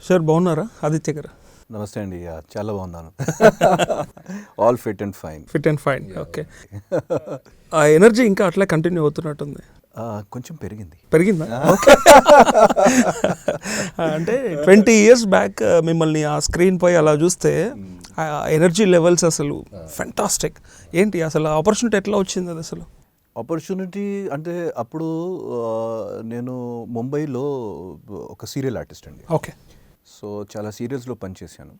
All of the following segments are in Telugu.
సార్ బాగున్నారా ఆదిత్య గారు? నమస్తే అండి. చాలా బాగున్నాను. All fit and fine. Fit and fine, okay. ఆ ఎనర్జీ ఇంకా అట్లా కంటిన్యూ అవుతున్నట్టుంది. కొంచెం పెరిగిందా? ఓకే. అంటే 20 years బ్యాక్ మిమ్మల్ని ఆ స్క్రీన్ పై అలా చూస్తే ఆ ఎనర్జీ లెవెల్స్ అసలు ఫెంటాస్టిక్. ఏంటి అసలు ఆపర్చునిటీ ఎట్లా వచ్చింది అది అసలు? ఆపర్చునిటీ అంటే అప్పుడు నేను ముంబైలో ఒక సీరియల్ ఆర్టిస్ట్ అండి. ఓకే. సో చాలా సీరియల్స్లో పనిచేశాను.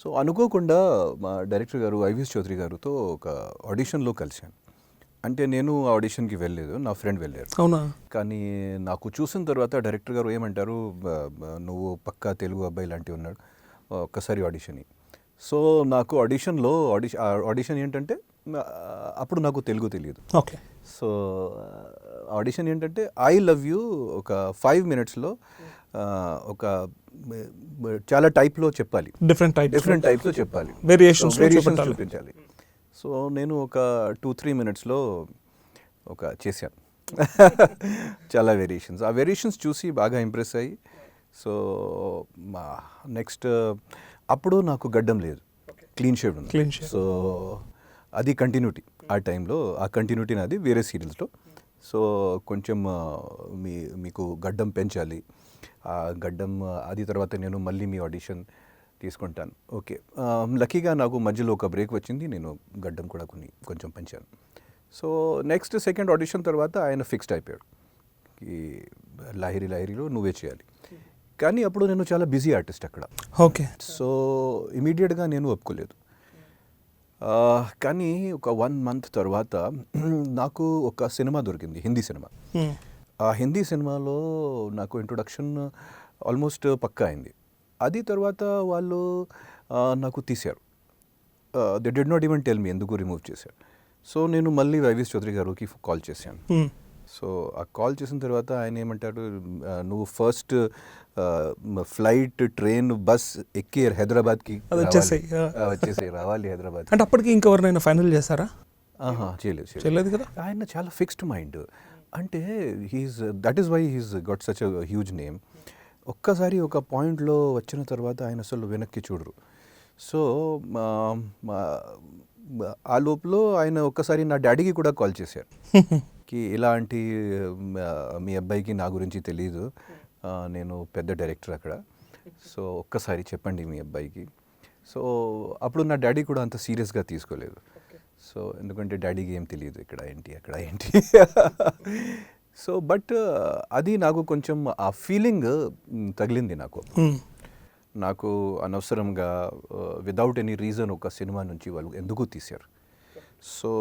సో అనుకోకుండా మా డైరెక్టర్ గారు ఐవీఎస్ చౌదరి గారితో ఒక ఆడిషన్లో కలిశాను. అంటే నేను ఆడిషన్కి వెళ్ళలేదు, నా ఫ్రెండ్ వెళ్ళారు. అవునా? కానీ నాకు చూసిన తర్వాత డైరెక్టర్ గారు ఏమంటారు, నువ్వు పక్కా తెలుగు అబ్బాయి లాంటివి ఉన్నాడు, ఒక్కసారి ఆడిషన్. సో నాకు ఆడిషన్ ఏంటంటే అప్పుడు నాకు తెలుగు తెలియదు. ఓకే. సో ఆడిషన్ ఏంటంటే ఐ లవ్ యూ ఒక 5 minutesలో ఒక చాలా టైప్లో చెప్పాలి, డిఫరెంట్ టైప్స్లో చెప్పాలి, వేరియేషన్స్ చూపించాలి. సో నేను ఒక 2-3 minutesలో ఒక చేశాను. చాలా వేరియేషన్స్. ఆ వేరియేషన్స్ చూసి బాగా ఇంప్రెస్ అయ్యి, సో నెక్స్ట్ అప్పుడు నాకు గడ్డం లేదు, క్లీన్ షేవ్ ఉంది. సో అది కంటిన్యూటీ. ఆ టైంలో ఆ కంటిన్యూటీ నాది వేరే సీరియల్స్లో. సో కొంచెం మీకు గడ్డం పెంచాలి, ఆ గడ్డం అది తర్వాత నేను మళ్ళీ మీ ఆడిషన్ తీసుకుంటాను. ఓకే, లక్కీగా నాకు మధ్యలో ఒక బ్రేక్ వచ్చింది, నేను గడ్డం కూడా కొంచెం పెంచాను. సో నెక్స్ట్ సెకండ్ ఆడిషన్ తర్వాత ఆయన ఫిక్స్డ్ అయిపోయాడు, ఈ లహిరిలో నువ్వే చేయాలి. కానీ అప్పుడు నేను చాలా బిజీ ఆర్టిస్ట్ అక్కడ. ఓకే. సో ఇమీడియట్గా నేను ఒప్పుకోలేదు. కానీ ఒక 1 month తర్వాత నాకు ఒక సినిమా దొరికింది, హిందీ సినిమా. ఆ హిందీ సినిమాలో నాకు ఇంట్రొడక్షన్ ఆల్మోస్ట్ పక్కా అయింది. అది తర్వాత వాళ్ళు నాకు తీశారు. They did not even tell me ఎందుకు రిమూవ్ చేశారు. సో నేను మళ్ళీ ఐవీఎస్ చౌదరి గారికి కాల్ చేశాను. సో ఆ కాల్ చేసిన తర్వాత ఆయన ఏమంటారు, నువ్వు ఫస్ట్ ఫ్లైట్, ట్రైన్, బస్ ఎక్కి హైదరాబాద్కి వచ్చేసాయి, రావాలి హైదరాబాద్. అంటే అప్పటికి ఇంకెవరినైనా ఫైనల్ చేశారా? చేయలేదు కదా. ఆయన చాలా ఫిక్స్డ్ మైండ్. అంటే that is why he's got such a huge name. ఒక్కసారి ఒక పాయింట్లో వచ్చిన తర్వాత ఆయన అసలు వెనక్కి చూడరు. సో ఆ లోపల ఆయన ఒక్కసారి నా డాడీకి కూడా కాల్ చేశారు, కి ఇలాంటి మీ అబ్బాయికి నా గురించి తెలియదు, నేను పెద్ద డైరెక్టర్ అక్కడ, సో ఒక్కసారి చెప్పండి మీ అబ్బాయికి. సో అప్పుడు నా డాడీ కూడా అంత సీరియస్గా తీసుకోలేదు. సో ఎందుకంటే డాడీకి ఏం తెలియదు ఇక్కడ ఏంటి అక్కడ ఏంటి. సో బట్ అది నాకు కొంచెం ఆ ఫీలింగ్ తగిలింది నాకు అనవసరంగా విదౌట్ ఎనీ రీజన్ ఒక సినిమా నుంచి వాళ్ళు ఎందుకు తీశారు. సో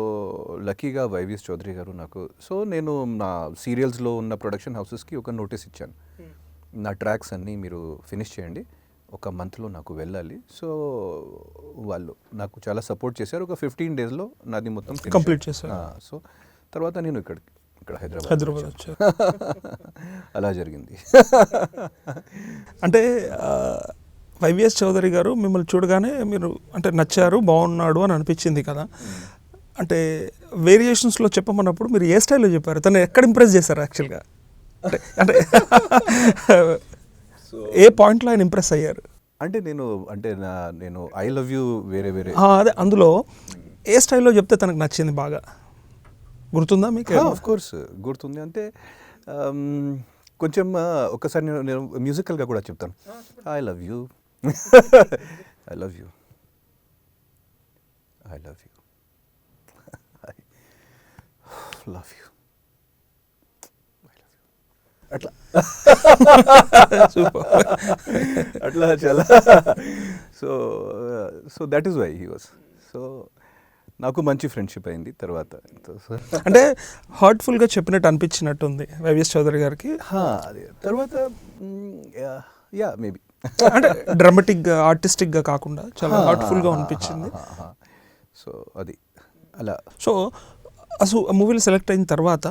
లక్కీగా ఐవీఎస్ చౌదరి గారు నాకు, సో నేను నా సీరియల్స్లో ఉన్న ప్రొడక్షన్ హౌసెస్కి ఒక నోటీస్ ఇచ్చాను, నా ట్రాక్స్ అన్నీ మీరు ఫినిష్ చేయండి, ఒక మంత్లో నాకు వెళ్ళాలి. సో వాళ్ళు నాకు చాలా సపోర్ట్ చేశారు. ఒక 15 daysలో నాది మొత్తం కంప్లీట్ చేశారు. సో తర్వాత నేను ఇక్కడ హైదరాబాద్ వచ్చాను. అలా జరిగింది. అంటే ఐవీఎస్ చౌదరి గారు మిమ్మల్ని చూడగానే మీరు అంటే నచ్చారు, బాగున్నాడు అని అనిపించింది కదా. అంటే వేరియేషన్స్లో చెప్పమన్నప్పుడు మీరు ఏ స్టైల్లో చెప్పారు, తను ఎక్కడ ఇంప్రెస్ చేశారు యాక్చువల్గా? అంటే ఏ పాయింట్లో ఆయన ఇంప్రెస్ అయ్యారు? అంటే నేను ఐ లవ్ యూ వేరే అదే అందులో ఏ స్టైల్లో చెప్తే తనకు నచ్చింది బాగా గుర్తుందా మీకు? ఆఫ్ కోర్స్ గుర్తుంది. అంటే కొంచెం ఒకసారి నేను మ్యూజికల్గా కూడా చెప్తాను, I love you, I love you, I love you, love you, అట్లా అట్లా చాలా. So that is why he was. So నాకు మంచి ఫ్రెండ్షిప్ అయింది తర్వాత. అంటే హార్ట్ఫుల్గా చెప్పినట్టు అనిపించినట్టుంది ఐవీఎస్ చౌదరి గారికి. అదే తర్వాత మేబీ అంటే డ్రామాటిక్గా ఆర్టిస్టిక్గా కాకుండా చాలా హార్ట్ఫుల్గా అనిపించింది. సో అది అలా. సో అసలు ఆ మూవీలో సెలెక్ట్ అయిన తర్వాత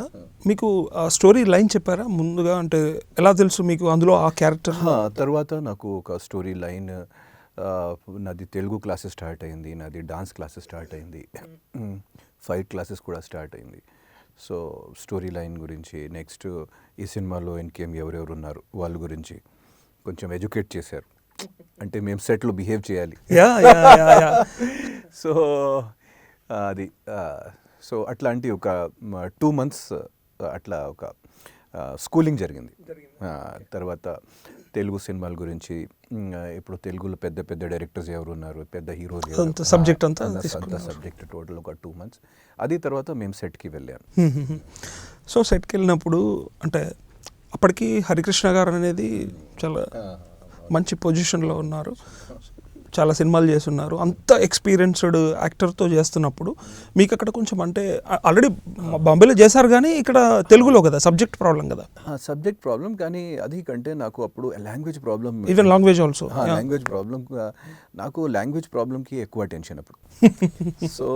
మీకు ఆ స్టోరీ లైన్ చెప్పారా ముందుగా? అంటే ఎలా తెలుసు మీకు అందులో ఆ క్యారెక్టర్? తర్వాత నాకు ఒక స్టోరీ లైన్, నాది తెలుగు క్లాసెస్ స్టార్ట్ అయింది, నాది డాన్స్ క్లాసెస్ స్టార్ట్ అయింది, ఫైట్ క్లాసెస్ కూడా స్టార్ట్ అయింది. సో స్టోరీ లైన్ గురించి, నెక్స్ట్ ఈ సినిమాలో ఇంకేం ఎవరెవరు ఉన్నారు వాళ్ళ గురించి కొంచెం ఎడ్యుకేట్ చేశారు. అంటే మేము సెట్లో బిహేవ్ చేయాలి. Yeah yeah yeah yeah so అది సో అట్లాంటి ఒక 2 months అట్లా ఒక స్కూలింగ్ జరిగింది. తర్వాత తెలుగు సినిమాల గురించి ఇప్పుడు తెలుగులో పెద్ద పెద్ద డైరెక్టర్స్ ఎవరు ఉన్నారు, పెద్ద హీరోస్ అంత సబ్జెక్ట్ అంతా సబ్జెక్ట్ టోటల్ ఒక 2 months. అది తర్వాత మేము సెట్కి వెళ్ళాను. సో సెట్కి వెళ్ళినప్పుడు అంటే అప్పటికి హరికృష్ణ గారు అనేది చాలా మంచి పొజిషన్లో ఉన్నారు, చాలా సినిమాలు చేస్తున్నారు, అంత ఎక్స్పీరియన్స్డ్ యాక్టర్తో చేస్తున్నప్పుడు మీకు అక్కడ కొంచెం అంటే ఆల్రెడీ బాంబేలో చేశారు కానీ ఇక్కడ తెలుగులో కదా సబ్జెక్ట్ ప్రాబ్లం కదా. సబ్జెక్ట్ ప్రాబ్లం, కానీ అది కంటే నాకు అప్పుడు language problem, even language also. Language problem, నాకు లాంగ్వేజ్ ప్రాబ్లంకి ఎక్కువ టెన్షన్ అప్పుడు. So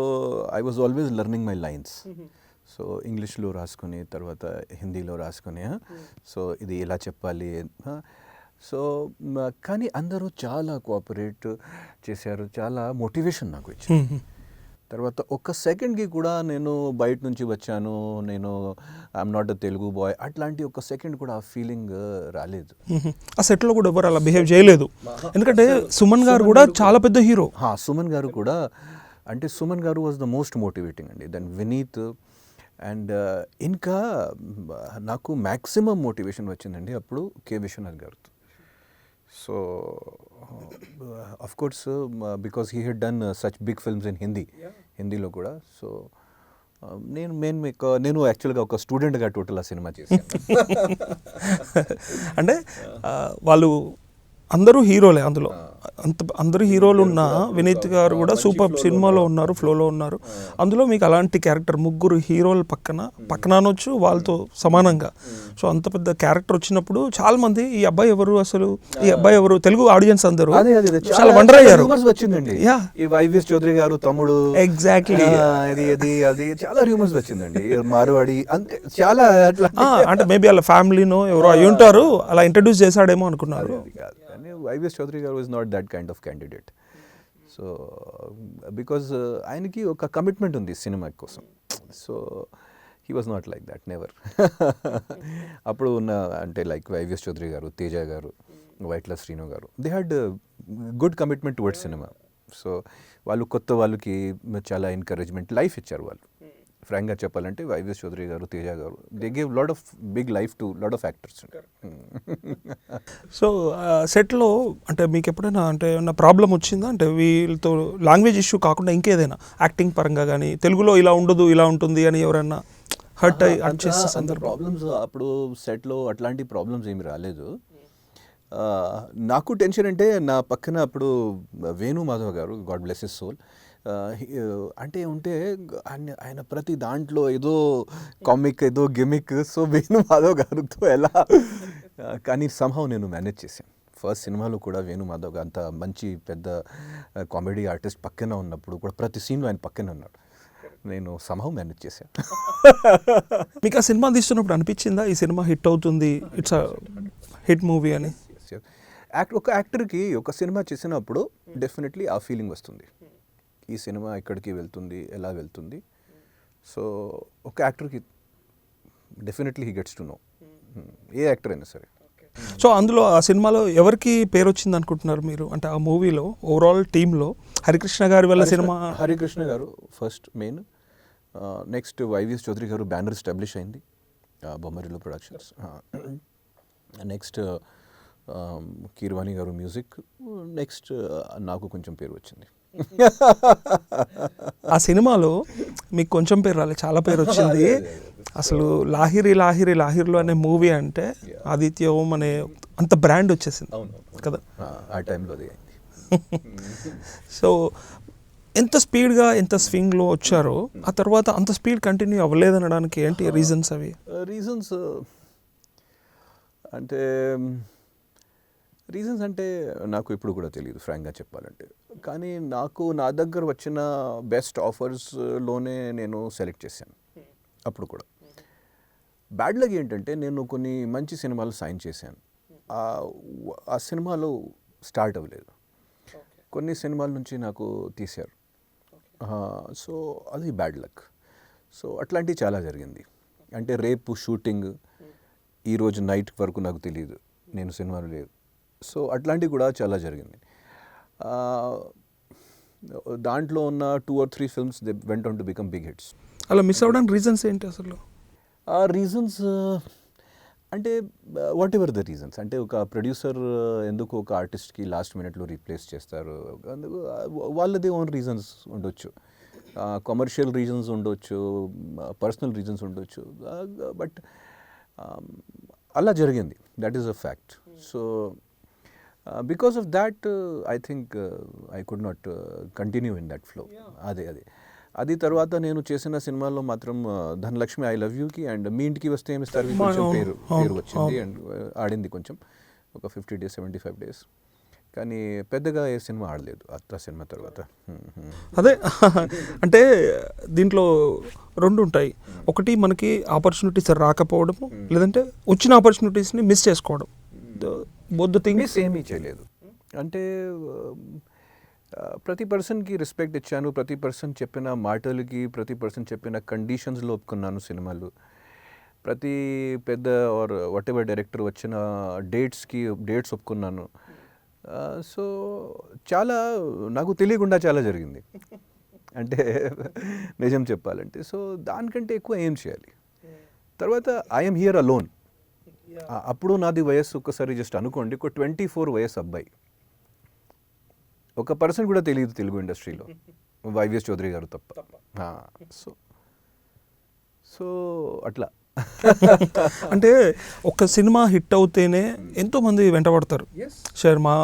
I was always learning my lines. So ఇంగ్లీష్లో రాసుకొని తర్వాత హిందీలో రాసుకొని సో ఇది ఎలా చెప్పాలి. సో కానీ అందరూ చాలా కోఆపరేట్ చేశారు, చాలా మోటివేషన్ నాకు ఇచ్చారు. తర్వాత ఒక్క సెకండ్కి కూడా నేను బయట నుంచి వచ్చాను, నేను I'm not a Telugu boy అట్లాంటి ఒక సెకండ్ కూడా ఆ ఫీలింగ్ రాలేదు. ఆ సెట్లో కూడా ఎవరు అలా బిహేవ్ చేయలేదు, ఎందుకంటే సుమన్ గారు కూడా చాలా పెద్ద హీరో. సుమన్ గారు కూడా, అంటే Suman garu was the most motivating అండి, దెన్ వినీత్. అండ్ ఇంకా నాకు మ్యాక్సిమం మోటివేషన్ వచ్చిందండి అప్పుడు కె విశ్వనాథ్ గారితో. So of course because he had done such big films in హిందీలో కూడా. సో నేను యాక్చువల్గా ఒక స్టూడెంట్గా టోటల్ ఆ సినిమా చేశాను. అంటే వాళ్ళు అందరూ హీరోలే అందులో, అందరూ హీరోలు ఉన్న వినీత్ గారు కూడా సూపర్ సినిమాలో ఉన్నారు, ఫ్లోలో ఉన్నారు. అందులో మీకు అలాంటి క్యారెక్టర్ ముగ్గురు హీరోల పక్కన అనొచ్చు వాళ్ళతో సమానంగా. సో అంత పెద్ద క్యారెక్టర్ వచ్చినప్పుడు చాలా మంది ఈ అబ్బాయి ఎవరు అసలు, ఈ అబ్బాయి ఎవరు, తెలుగు ఆడియన్స్ అందరూ చాలా వండర్ అయ్యారు. వచ్చిందండి వైవిఎస్ చౌదరి గారు తమ్ముడు, ఎగ్జాక్ట్లీ అది చాలా హ్యూమర్స్ వచ్చిందండి, మార్వాడి అంతే చాలా అట్లా. అంటే మేబీ వాళ్ళ ఫ్యామిలీనో ఎవరో అయి ఉంటారు, అలా ఇంట్రడ్యూస్ చేశాడేమో అనుకున్నారు. వైవిఎస్ చౌదరి గారు was not that kind of candidate. So because ఆయనకి ఒక కమిట్మెంట్ ఉంది సినిమా కోసం. So he was not like that, never. అప్పుడు ఉన్న అంటే లైక్ వైవిఎస్ చౌదరి గారు, తేజ గారు, వైట్ల శ్రీను గారు, they had good commitment towards cinema. So వాళ్ళు కొత్త వాళ్ళకి చాలా ఎంకరేజ్మెంట్ లైఫ్ ఇచ్చారు వాళ్ళు. ఫ్రాంక్గా చెప్పాలంటే YVS Chowdary garu, Teja garu, they gave lot of big life to lot of actors. So సెట్లో అంటే మీకు ఎప్పుడైనా అంటే ఏమన్నా ప్రాబ్లం వచ్చిందా, అంటే వీళ్ళతో లాంగ్వేజ్ ఇష్యూ కాకుండా ఇంకేదైనా యాక్టింగ్ పరంగా కానీ తెలుగులో ఇలా ఉండదు ఇలా ఉంటుంది అని ఎవరైనా హర్ట్ చేసే సందర్భం? ప్రాబ్లమ్స్ అప్పుడు సెట్లో అట్లాంటి ప్రాబ్లమ్స్ ఏమి రాలేదు. నాకు టెన్షన్ అంటే నా పక్కన అప్పుడు వేణు మాధవ్ గారు, గాడ్ బ్లెస్ హిస్ సోల్, అంటే ఉంటే ఆయన ప్రతి దాంట్లో ఏదో కామిక్, ఏదో గిమిక్. సో వేణు మాధవ్ గారితో ఎలా, కానీ సంహవ్ నేను మేనేజ్ చేశాను. ఫస్ట్ సినిమాలో కూడా వేణు మాధవ్ గారు అంత మంచి పెద్ద కామెడీ ఆర్టిస్ట్ పక్కన ఉన్నప్పుడు కూడా ప్రతి సీన్లో ఆయన పక్కన ఉన్నాడు, నేను సంహవ్ మేనేజ్ చేశాను. మీకు ఆ సినిమా తీస్తున్నప్పుడు అనిపించిందా ఈ సినిమా హిట్ అవుతుంది, ఇట్స్ హిట్ మూవీ అని? ఒక యాక్టర్కి ఒక సినిమా చేసినప్పుడు డెఫినెట్లీ ఆ ఫీలింగ్ వస్తుంది, ఈ సినిమా ఎక్కడికి వెళ్తుంది, ఎలా వెళ్తుంది. సో ఒక యాక్టర్కి definitely he gets to know, a actor అయినా సరే. సో అందులో ఆ సినిమాలో ఎవరికి పేరు వచ్చింది అనుకుంటున్నారు మీరు, అంటే ఆ మూవీలో ఓవరాల్ టీంలో? హరికృష్ణ గారి వల్ల cinema, Harikrishna garu first main, next YVS Chowdary garu banner establish అయింది బొమ్మరిలో ప్రొడక్షన్స్, నెక్స్ట్ కీరవాణి గారు మ్యూజిక్, నెక్స్ట్ నాకు కొంచెం పేరు వచ్చింది. ఆ సినిమాలో మీకు కొంచెం పేరు రాలేదు, చాలా పేరు వచ్చింది. అసలు లాహిరి లాహిరి లాహిర్లో అనే మూవీ అంటే ఆదిత్య ఓం అనే అంత బ్రాండ్ వచ్చేసింది కదా ఆ టైంలో. సో ఎంత స్పీడ్గా ఎంత స్వింగ్లో వచ్చారో ఆ తర్వాత అంత స్పీడ్ కంటిన్యూ అవ్వలేదనడానికి ఏంటి రీజన్స్? అవి రీజన్స్ అంటే నాకు ఇప్పుడు కూడా తెలియదు ఫ్రాంక్గా చెప్పాలంటే. కానీ నాకు నా దగ్గర వచ్చిన బెస్ట్ ఆఫర్స్లోనే నేను సెలెక్ట్ చేశాను అప్పుడు కూడా. బ్యాడ్ లక్ ఏంటంటే నేను కొన్ని మంచి సినిమాలు సైన్ చేశాను, ఆ సినిమాలో స్టార్ట్ అవ్వలేదు, కొన్ని సినిమాల నుంచి నాకు తీశారు. సో అది బ్యాడ్ లక్. సో అట్లాంటివి చాలా జరిగింది. అంటే రేపు షూటింగ్, ఈరోజు నైట్ వరకు నాకు తెలియదు నేను సినిమాలో లేదు, సో అట్లాంటివి కూడా చాలా జరిగింది. దాంట్లో ఉన్న 2 or 3 films they went on to become big hits. అలా మిస్ అవ్వడానికి రీజన్స్ ఏంటి అసలు? ఆ రీజన్స్ అంటే వాట్ ఎవర్ ద రీజన్స్, అంటే ఒక ప్రొడ్యూసర్ ఎందుకు ఒక ఆర్టిస్ట్కి లాస్ట్ మినిట్లో రీప్లేస్ చేస్తారు, అందుకు వాళ్ళది ఓన్ రీజన్స్ ఉండొచ్చు, కమర్షియల్ రీజన్స్ ఉండొచ్చు, పర్సనల్ రీజన్స్ ఉండొచ్చు, బట్ అలా జరిగింది, that is a fact. So because of that I think I could not continue in that flow. అది తర్వాత నేను చేసిన సినిమాల్లో మాత్రం ధనలక్ష్మి ఐ లవ్ యూకి అండ్ మీ ఇంటికి వస్తే ఏమిస్తారు కొంచెం పేరు వచ్చింది అండ్ ఆడింది కొంచెం ఒక 50 days 75 days, కానీ పెద్దగా ఏ సినిమా ఆడలేదు ఆ సినిమా తర్వాత. అదే అంటే దీంట్లో రెండు ఉంటాయి, ఒకటి మనకి ఆపర్చునిటీస్ రాకపోవడము, లేదంటే వచ్చిన ఆపర్చునిటీస్ని మిస్ చేసుకోవడం. బోత్ ద థింగ్స్ ఏమీ చేయలేదు, అంటే ప్రతి పర్సన్కి రెస్పెక్ట్ ఇచ్చాను, ప్రతి పర్సన్ చెప్పిన మాటలకి, ప్రతి పర్సన్ చెప్పిన కండిషన్స్లో ఒప్పుకున్నాను సినిమాలు, ప్రతి పెద్ద ఆర్ వాట్ ఎవర్ డైరెక్టర్ వచ్చిన డేట్స్ ఒప్పుకున్నాను. సో చాలా నాకు తెలియకుండా చాలా జరిగింది, అంటే నిజం చెప్పాలంటే. సో దానికంటే ఎక్కువ ఏం చేయాలి. తర్వాత ఐఎమ్ హియర్ అలోన్. అప్పుడు నాది వయస్సు ఒక్కసారి జస్ట్ అనుకోండి, ఒక 24 వయసు అబ్బాయి, ఒక పర్సన్ కూడా తెలియదు తెలుగు ఇండస్ట్రీలో, వైవిఎస్ చౌదరి గారు తప్ప. సో అట్లా అంటే ఒక సినిమా హిట్ అవుతేనే ఎంతోమంది వెంటబడతారు, షేర్ మా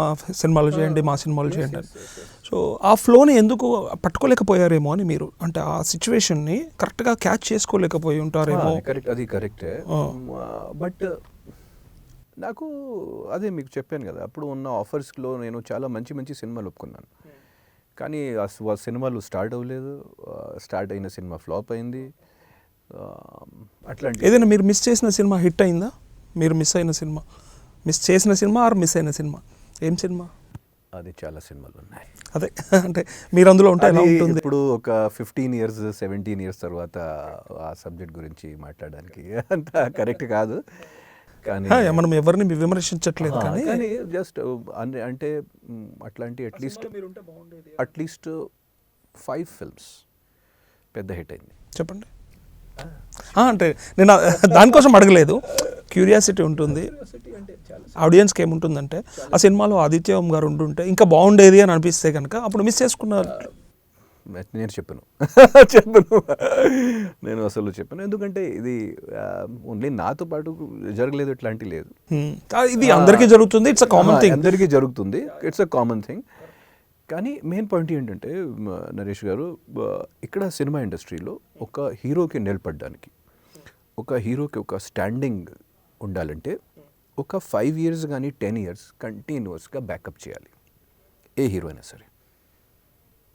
సినిమాలు చేయండి, మా సినిమాలు చేయండి అని. సో ఆ ఫ్లోని ఎందుకు పట్టుకోలేకపోయారేమో అని మీరు, అంటే ఆ సిచ్యువేషన్ని కరెక్ట్గా క్యాచ్ చేసుకోలేకపోయి ఉంటారేమో. అది కరెక్టే, బట్ నాకు అదే మీకు చెప్పాను కదా, అప్పుడు ఉన్న ఆఫర్స్లో నేను చాలా మంచి సినిమాలు ఒప్పుకున్నాను, కానీ ఆ సినిమాలు స్టార్ట్ అవ్వలేదు, స్టార్ట్ అయిన సినిమా ఫ్లాప్ అయింది. అట్లాంటి ఏదైనా మీరు మిస్ చేసిన సినిమా హిట్ అయిందా? మీరు మిస్ అయిన సినిమా, మిస్ చేసిన సినిమా ఆర్ మిస్ అయిన సినిమా, ఏం సినిమా? అది చాలా సినిమాలు ఉన్నాయి. అదే అంటే మీరు అందులో ఉంటే ఎలా ఉంటుంది? ఇప్పుడు ఒక 15 years 17 years తర్వాత ఆ సబ్జెక్ట్ గురించి మాట్లాడడానికి అంత కరెక్ట్ కాదు, కానీ మనం ఎవరిని విమర్శించట్లేదు, కానీ జస్ట్ అంటే అట్లాంటి అట్లీస్ట్ 5 films పెద్ద హిట్ అయింది. చెప్పండి. అంటే నేను దానికోసం అడగలేదు, క్యూరియాసిటీ ఉంటుంది ఆడియన్స్కి. ఏముంటుందంటే ఆ సినిమాలో ఆదిత్య ఓం గారు ఉంటుంటే ఇంకా బాగుండేది అని అనిపిస్తే కనుక అప్పుడు మిస్ చేసుకున్నారు. నేను చెప్పను నేను అసలు చెప్పను, ఎందుకంటే ఇది ఓన్లీ నాతో పాటు జరగలేదు, ఇట్లాంటి లేదు, ఇది అందరికీ జరుగుతుంది, ఇట్స్ అ కామన్ థింగ్, అందరికీ జరుగుతుంది, ఇట్స్ అ కామన్ థింగ్. కానీ మెయిన్ పాయింట్ ఏంటంటే నరేష్ గారు, ఇక్కడ సినిమా ఇండస్ట్రీలో ఒక హీరోకి నిలబడడానికి, ఒక హీరోకి ఒక స్టాండింగ్ ఉండాలంటే ఒక 5 years కానీ 10 years కంటిన్యూస్గా బ్యాకప్ చేయాలి, ఏ హీరో అయినా సరే.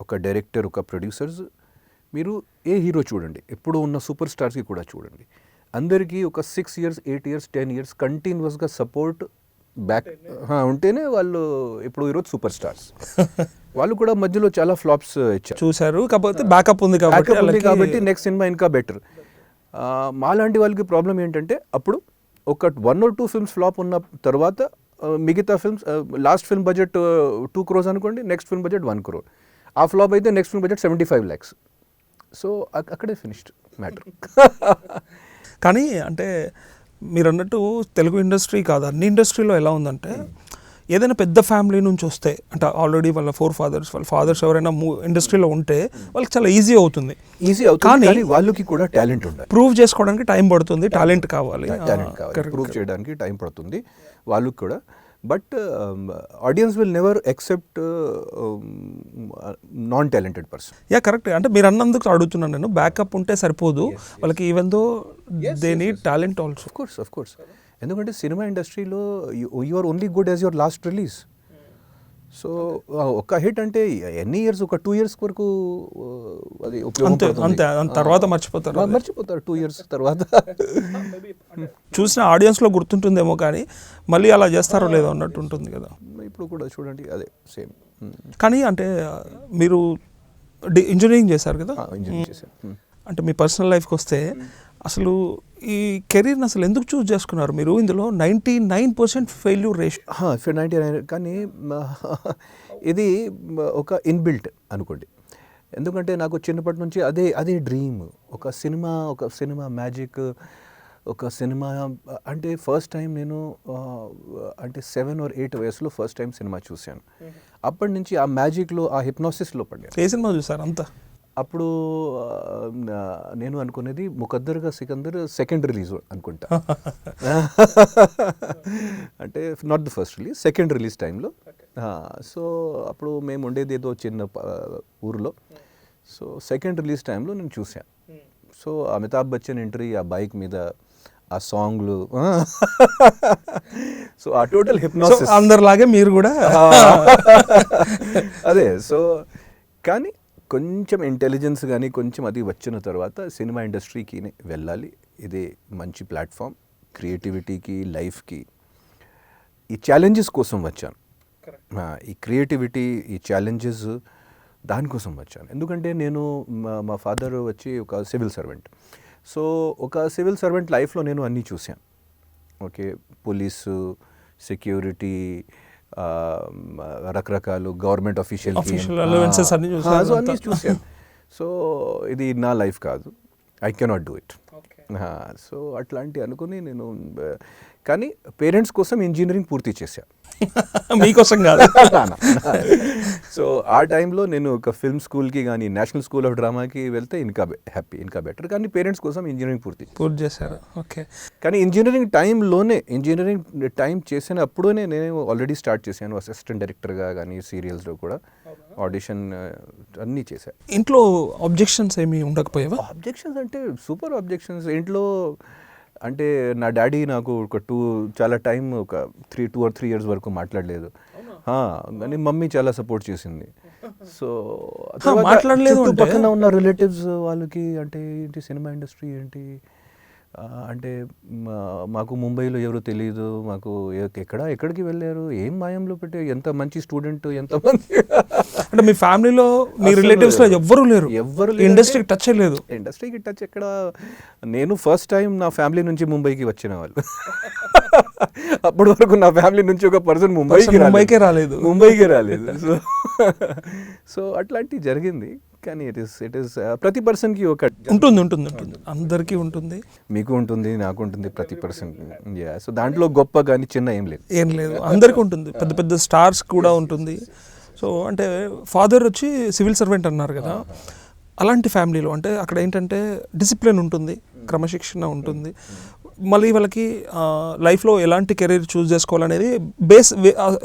ఒక డైరెక్టర్, ఒక ప్రొడ్యూసర్స్, మీరు ఏ హీరో చూడండి, ఎప్పుడు ఉన్న సూపర్ స్టార్స్కి కూడా చూడండి, అందరికీ ఒక 6 years 8 years 10 years కంటిన్యూస్గా సపోర్ట్ బ్యాక్ ఉంటేనే వాళ్ళు ఇప్పుడు ఈరోజు సూపర్ స్టార్స్. వాళ్ళు కూడా మధ్యలో చాలా ఫ్లాప్స్ ఇచ్చారు, చూశారు, కాకపోతే బ్యాకప్ ఉంది కాబట్టి నెక్స్ట్ సినిమా ఇంకా బెటర్. మాలాంటి వాళ్ళకి ప్రాబ్లం ఏంటంటే అప్పుడు ఒక 1 or 2 films ఫ్లాప్ ఉన్న తర్వాత మిగతా films, last film budget 2 crores అనుకోండి, నెక్స్ట్ ఫిల్మ్ బడ్జెట్ 1 crore, ఆ ఫ్లాప్ అయితే next film budget 75 lakhs. So అక్కడే ఫినిష్డ్ మ్యాటర్. కానీ అంటే మీరు అన్నట్టు తెలుగు ఇండస్ట్రీ కాదు, అన్ని ఇండస్ట్రీలో ఎలా ఉందంటే ఏదైనా పెద్ద ఫ్యామిలీ నుంచి వస్తే, అంటే ఆల్రెడీ వాళ్ళ వాళ్ళ ఫాదర్స్ ఎవరైనా ఇండస్ట్రీలో ఉంటే వాళ్ళకి చాలా ఈజీ అవుతుంది, కానీ వాళ్ళకి కూడా టాలెంట్ ఉండాలి, ప్రూవ్ చేసుకోవడానికి టైం పడుతుంది, టాలెంట్ కావాలి, ప్రూవ్ చేయడానికి టైం పడుతుంది వాళ్ళకి కూడా. But audience will never accept non talented person. Correct. అంటే మీరు అన్నందుకు అడుగుతున్నాను నేను, బ్యాకప్ ఉంటే సరిపోదు వాళ్ళకి, even though they need talent also. Of course ఎందుకంటే సినిమా ఇండస్ట్రీలో you are only good as your last release. So ఒక హిట్ అంటే ఎన్ని ఇయర్స్, ఒక 2 years వరకు అది అంతే, తర్వాత మర్చిపోతారు 2 years తర్వాత. చూసిన ఆడియన్స్లో గుర్తుంటుందేమో, కానీ మళ్ళీ అలా చేస్తారో లేదో అన్నట్టు ఉంటుంది కదా. ఇప్పుడు కూడా చూడండి అదే సేమ్. కానీ అంటే మీరు ఇంజనీరింగ్ చేశారు కదా, ఇంజనీరింగ్ చేశాను. అంటే మీ పర్సనల్ లైఫ్కి వస్తే అసలు ఈ కెరీర్ని అసలు ఎందుకు చూస్ చేసుకున్నారు మీరు? ఇందులో 99% ఫెయిల్యూర్ రేషియో. 99 కానీ ఇది ఒక ఇన్బిల్ట్ అనుకోండి. ఎందుకంటే నాకు చిన్నప్పటి నుంచి అదే డ్రీమ్. ఒక సినిమా మ్యాజిక్, ఒక సినిమా అంటే ఫస్ట్ టైం నేను అంటే 7 or 8 వయసులో ఫస్ట్ టైం సినిమా చూశాను. అప్పటి నుంచి ఆ మ్యాజిక్లో, ఆ హిప్నాసిస్లో పడ్డాను. ఏ సినిమా చూసారు అంతా? అప్పుడు నేను అనుకునేది ముఖద్దర్గా సికందర్ సెకండ్ రిలీజ్ అనుకుంటా. అంటే not the first release, second release టైంలో. సో అప్పుడు మేము ఉండేది ఏదో చిన్న ఊరిలో. సో సెకండ్ రిలీజ్ టైంలో నేను చూశాను. సో అమితాబ్ బచ్చన్ ఎంట్రీ, ఆ బైక్ మీద, ఆ సాంగ్లు, సో ఆ టోటల్ హిప్నాసిస్. అందరిలాగే మీరు కూడా అదే. సో కానీ కొంచెం ఇంటెలిజెన్స్ కానీ కొంచెం అది వచ్చిన తర్వాత సినిమా ఇండస్ట్రీకి వెళ్ళాలి, ఇదే మంచి ప్లాట్ఫామ్ క్రియేటివిటీకి, లైఫ్కి. ఈ ఛాలెంజెస్ కోసం వచ్చాను. ఈ క్రియేటివిటీ, ఈ ఛాలెంజెస్ దానికోసం వచ్చాను. ఎందుకంటే నేను మా ఫాదర్ వచ్చి ఒక సివిల్ సర్వెంట్. సో ఒక సివిల్ సర్వెంట్ లైఫ్లో నేను అన్నీ చూశాను. ఓకే, పోలీసు, సెక్యూరిటీ, రకరకాలు గవర్నమెంట్ అఫీషియల్ అలవెన్సెస్ అన్నీ చూశాను. సో ఇది నా లైఫ్ కాదు, I cannot do it. So అట్లాంటి అనుకుని నేను, కానీ పేరెంట్స్ కోసం ఇంజనీరింగ్ పూర్తి చేశాను, మీకోసం కాదు. సో ఆ టైంలో నేను ఒక ఫిల్మ్ స్కూల్కి కానీ నేషనల్ స్కూల్ ఆఫ్ డ్రామాకి వెళ్తే ఇంకా హ్యాపీ, ఇంకా బెటర్. కానీ పేరెంట్స్ కోసం ఇంజనీరింగ్ పూర్తి చేశారు. ఓకే. కానీ ఇంజనీరింగ్ టైం చేసినప్పుడే నేను ఆల్రెడీ స్టార్ట్ చేశాను అసిస్టెంట్ డైరెక్టర్గా కానీ సీరియల్స్లో కూడా ఆడిషన్ అన్నీ చేశాను. ఇంట్లో ఆబ్జెక్షన్స్ ఏమి ఉండకపోయావా? ఆబ్జెక్షన్స్ అంటే సూపర్ ఆబ్జెక్షన్స్ ఇంట్లో. అంటే నా డాడీ నాకు చాలా టైం, ఒక 2 or 3 years వరకు మాట్లాడలేదు. కానీ మమ్మీ చాలా సపోర్ట్ చేసింది. సో మాట్లాడలేదు పక్కన ఉన్న రిలేటివ్స్ వాళ్ళకి, అంటే ఏంటి సినిమా ఇండస్ట్రీ ఏంటి అంటే, మాకు ముంబైలో ఎవరు తెలియదు, మాకు ఎక్కడికి వెళ్ళారు, ఏం మాయంలో పెట్టి, ఎంత మంచి స్టూడెంట్, ఎంత మంచి. అంటే మీ ఫ్యామిలీలో, మీ రిలేటివ్స్లో ఎవ్వరు లేరు, ఇండస్ట్రీకి టచ్ లేదు? ఇండస్ట్రీకి టచ్ ఎక్కడ. నేను ఫస్ట్ టైం నా ఫ్యామిలీ నుంచి ముంబైకి వచ్చిన వాళ్ళు. అప్పటి వరకు నా ఫ్యామిలీ నుంచి ఒక పర్సన్ ముంబైకే రాలేదు. సో అట్లాంటి జరిగింది. కానీ ఇట్ ఇస్ ప్రతి పర్సన్కి ఒక ఉంటుంది, అందరికీ ఉంటుంది, మీకు ఉంటుంది, నాకు ఉంటుంది, ప్రతి పర్సన్. సో దాంట్లో గొప్ప కానీ చిన్న ఏం లేదు, అందరికీ ఉంటుంది. పెద్ద పెద్ద స్టార్స్ కూడా ఉంటుంది. సో అంటే ఫాదర్ వచ్చి సివిల్ సర్వెంట్ అన్నారు కదా, అలాంటి ఫ్యామిలీలో అంటే అక్కడ ఏంటంటే డిసిప్లిన్ ఉంటుంది, క్రమశిక్షణ ఉంటుంది. మళ్ళీ వాళ్ళకి లైఫ్లో ఎలాంటి కెరీర్ చూస్ చేసుకోవాలనేది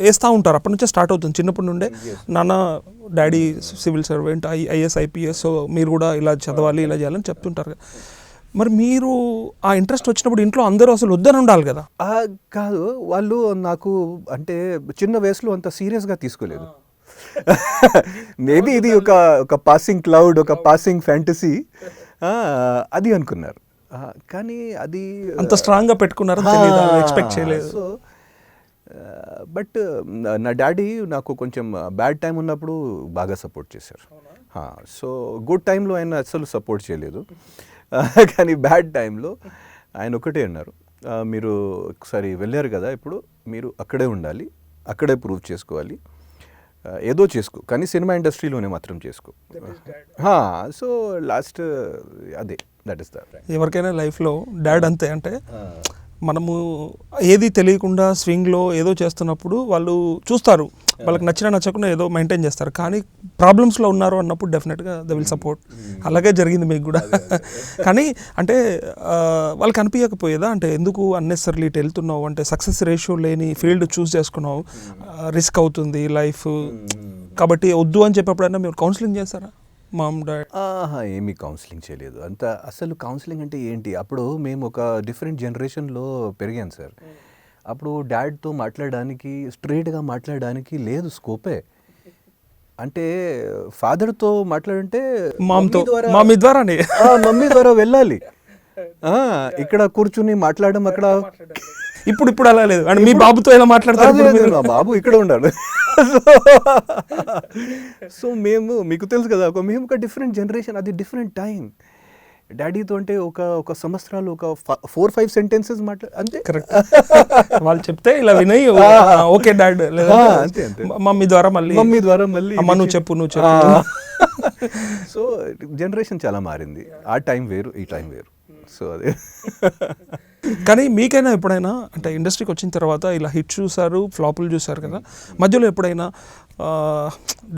వేస్తూ ఉంటారు. అప్పటి నుంచే స్టార్ట్ అవుతుంది, చిన్నప్పటి నుండే. నాన్న, daddy civil servant, IAS, IPS, so మీరు కూడా ఇలా చదవాలి, ఇలా చేయాలని చెప్తుంటారు. మరి మీరు ఆ ఇంట్రెస్ట్ వచ్చినప్పుడు ఇంట్లో అందరూ అసలు వద్దని ఉండాలి కదా? కాదు, వాళ్ళు నాకు అంటే చిన్న వయసులో అంత సీరియస్గా తీసుకోలేదు. మేబీ ఇది ఒక పాసింగ్ క్లౌడ్, ఒక పాసింగ్ ఫ్యాంటసీ అది అనుకున్నారు. కానీ అది అంత స్ట్రాంగ్గా పెట్టుకున్నారు, ఎక్స్పెక్ట్ చేయలేదు. సో బట్ నా డాడీ నాకు కొంచెం బ్యాడ్ టైం ఉన్నప్పుడు బాగా సపోర్ట్ చేశారు. సో గుడ్ టైంలో ఆయన అసలు సపోర్ట్ చేయలేదు. కానీ బ్యాడ్ టైంలో ఆయన ఒకటే అన్నారు, మీరు ఒకసారి వెళ్ళారు కదా, ఇప్పుడు మీరు అక్కడే ఉండాలి, అక్కడే ప్రూవ్ చేసుకోవాలి, ఏదో చేసుకో, కానీ సినిమా ఇండస్ట్రీలోనే మాత్రం చేసుకో. సో లాస్ట్ అదే, దట్ ఈస్ దట్. ఎవరికైనా లైఫ్లో డాడ్ అంతే. అంటే మనము ఏది తెలియకుండా స్వింగ్లో ఏదో చేస్తున్నప్పుడు వాళ్ళు చూస్తారు, వాళ్ళకి నచ్చకుండా ఏదో మెయింటైన్ చేస్తారు. కానీ ప్రాబ్లమ్స్లో ఉన్నారు అన్నప్పుడు డెఫినెట్గా దే విల్ సపోర్ట్. అలాగే జరిగింది మీకు కూడా. కానీ అంటే వాళ్ళకి అనిపించకపోయేదా, అంటే ఎందుకు అన్నెసర్లీ ఇటు వెళ్తున్నావు, అంటే సక్సెస్ రేషియో లేని ఫీల్డ్ చూస్ చేసుకున్నావు, రిస్క్ అవుతుంది లైఫ్, కాబట్టి వద్దు అని చెప్పేప్పుడైనా మీరు కౌన్సిలింగ్ చేస్తారా మామ్ డాడ్? ఏమీ కౌన్సిలింగ్ చేయలేదు. అంత అసలు కౌన్సిలింగ్ అంటే ఏంటి, అప్పుడు మేము ఒక డిఫరెంట్ జనరేషన్లో పెరిగాను సార్. అప్పుడు డాడ్తో మాట్లాడడానికి, స్ట్రైట్గా మాట్లాడడానికి లేదు స్కోపే. అంటే ఫాదర్తో మాట్లాడంటే మమ్మీ ద్వారా వెళ్ళాలి, ఇక్కడ కూర్చుని మాట్లాడడం అక్కడ. ఇప్పుడు అలా లేదు, అంటే మీ బాబుతో ఎలా మాట్లాడతారు? మా బాబు ఇక్కడ ఉన్నాడు. సో మీకు తెలుసు కదా, మేము ఒక డిఫరెంట్ జనరేషన్, అది డిఫరెంట్ టైం. డాడీతో అంటే ఒక సంవత్సరాలు ఒక 4-5 సెంటెన్సెస్ అంతే. కరెక్ట్. వాళ్ళు చెప్తే ఇలా వినయి ఓకే డాడ్, లేదా అంతే అంతే. మమ్మీ ద్వారా మళ్ళీ అమ్మ నువ్వు చెప్పు. సో జనరేషన్ చాలా మారింది. ఆ టైం వేరు, ఈ టైం వేరు. సో అదే. కానీ మీకైనా ఎప్పుడైనా అంటే ఇండస్ట్రీకి వచ్చిన తర్వాత ఇలా హిట్ చూసారు, ఫ్లాపులు చూసారు కదా, మధ్యలో ఎప్పుడైనా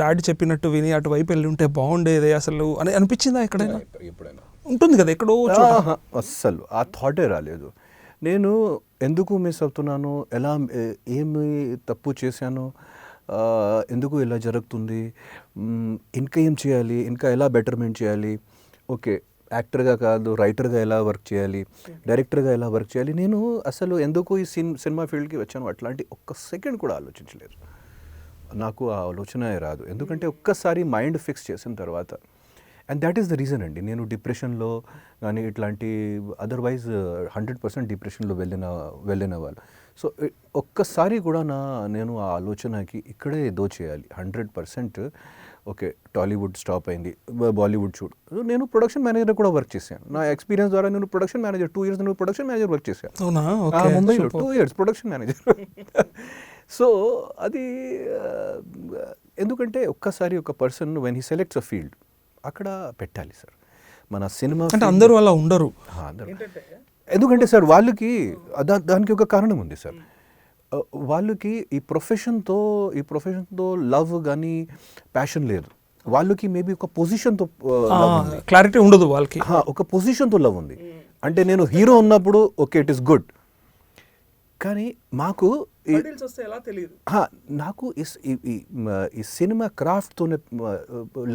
డాడీ చెప్పినట్టు విని అటువైపు వెళ్ళి ఉంటే బాగుండేది అసలు అని అనిపించిందా ఎక్కడైనా? ఎప్పుడైనా ఉంటుంది కదా ఎక్కడో చోట. అస్సలు ఆ థాటే రాలేదు. నేను ఎందుకు మిస్ అవుతున్నాను, ఎలా ఏమి తప్పు చేశాను, ఎందుకు ఇలా జరుగుతుంది, ఇంకా ఏం చేయాలి, ఇంకా ఎలా బెటర్మెంట్ చేయాలి, ఓకే యాక్టర్గా కాదు రైటర్గా ఎలా వర్క్ చేయాలి, డైరెక్టర్గా ఎలా వర్క్ చేయాలి, నేను అసలు ఎందుకు ఈ సినిమా ఫీల్డ్కి వచ్చాను అట్లాంటి ఒక్క సెకండ్ కూడా ఆలోచించలేదు. నాకు ఆ ఆలోచన రాదు. ఎందుకంటే ఒక్కసారి మైండ్ ఫిక్స్ చేసిన తర్వాత, and that is the reason అండి, నేను డిప్రెషన్లో కానీ ఇట్లాంటి అదర్వైజ్ 100% డిప్రెషన్లో వెళ్ళిన వాళ్ళు. సో ఒక్కసారి కూడా నేను ఆ ఆలోచనకి ఇక్కడే ఏదో చేయాలి 100%. ఓకే టాలీవుడ్ స్టాప్ అయింది, బాలీవుడ్ చూడు. నేను ప్రొడక్షన్ మేనేజర్ కూడా వర్క్ చేశాను. నా ఎక్స్పీరియన్స్ ద్వారా నేను ప్రొడక్షన్ మేనేజర్ 2 years నేను ప్రొడక్షన్ మేనేజర్ వర్క్ చేశాను. అవునా? ముంబైలో 2 years ప్రొడక్షన్ మేనేజర్. సో అది ఎందుకంటే ఒక్కసారి ఒక person when he selects a field అక్కడ పెట్టాలి సార్. మన సినిమా అంటే అందరూ అలా ఉండరు. ఎందుకంటే సార్ వాళ్ళకి దానికి ఒక కారణం ఉంది సార్. వాళ్ళకి ఈ ప్రొఫెషన్తో లవ్ కానీ ప్యాషన్ లేదు. వాళ్ళకి మేబీ ఒక పొజిషన్తో క్లారిటీ ఉండదు వాళ్ళకి. ఒక పొజిషన్తో లవ్ ఉంది. అంటే నేను హీరో ఉన్నప్పుడు ఓకే ఇట్ ఈస్ గుడ్, కానీ మాకు నాకు ఈ సినిమా క్రాఫ్ట్తోనే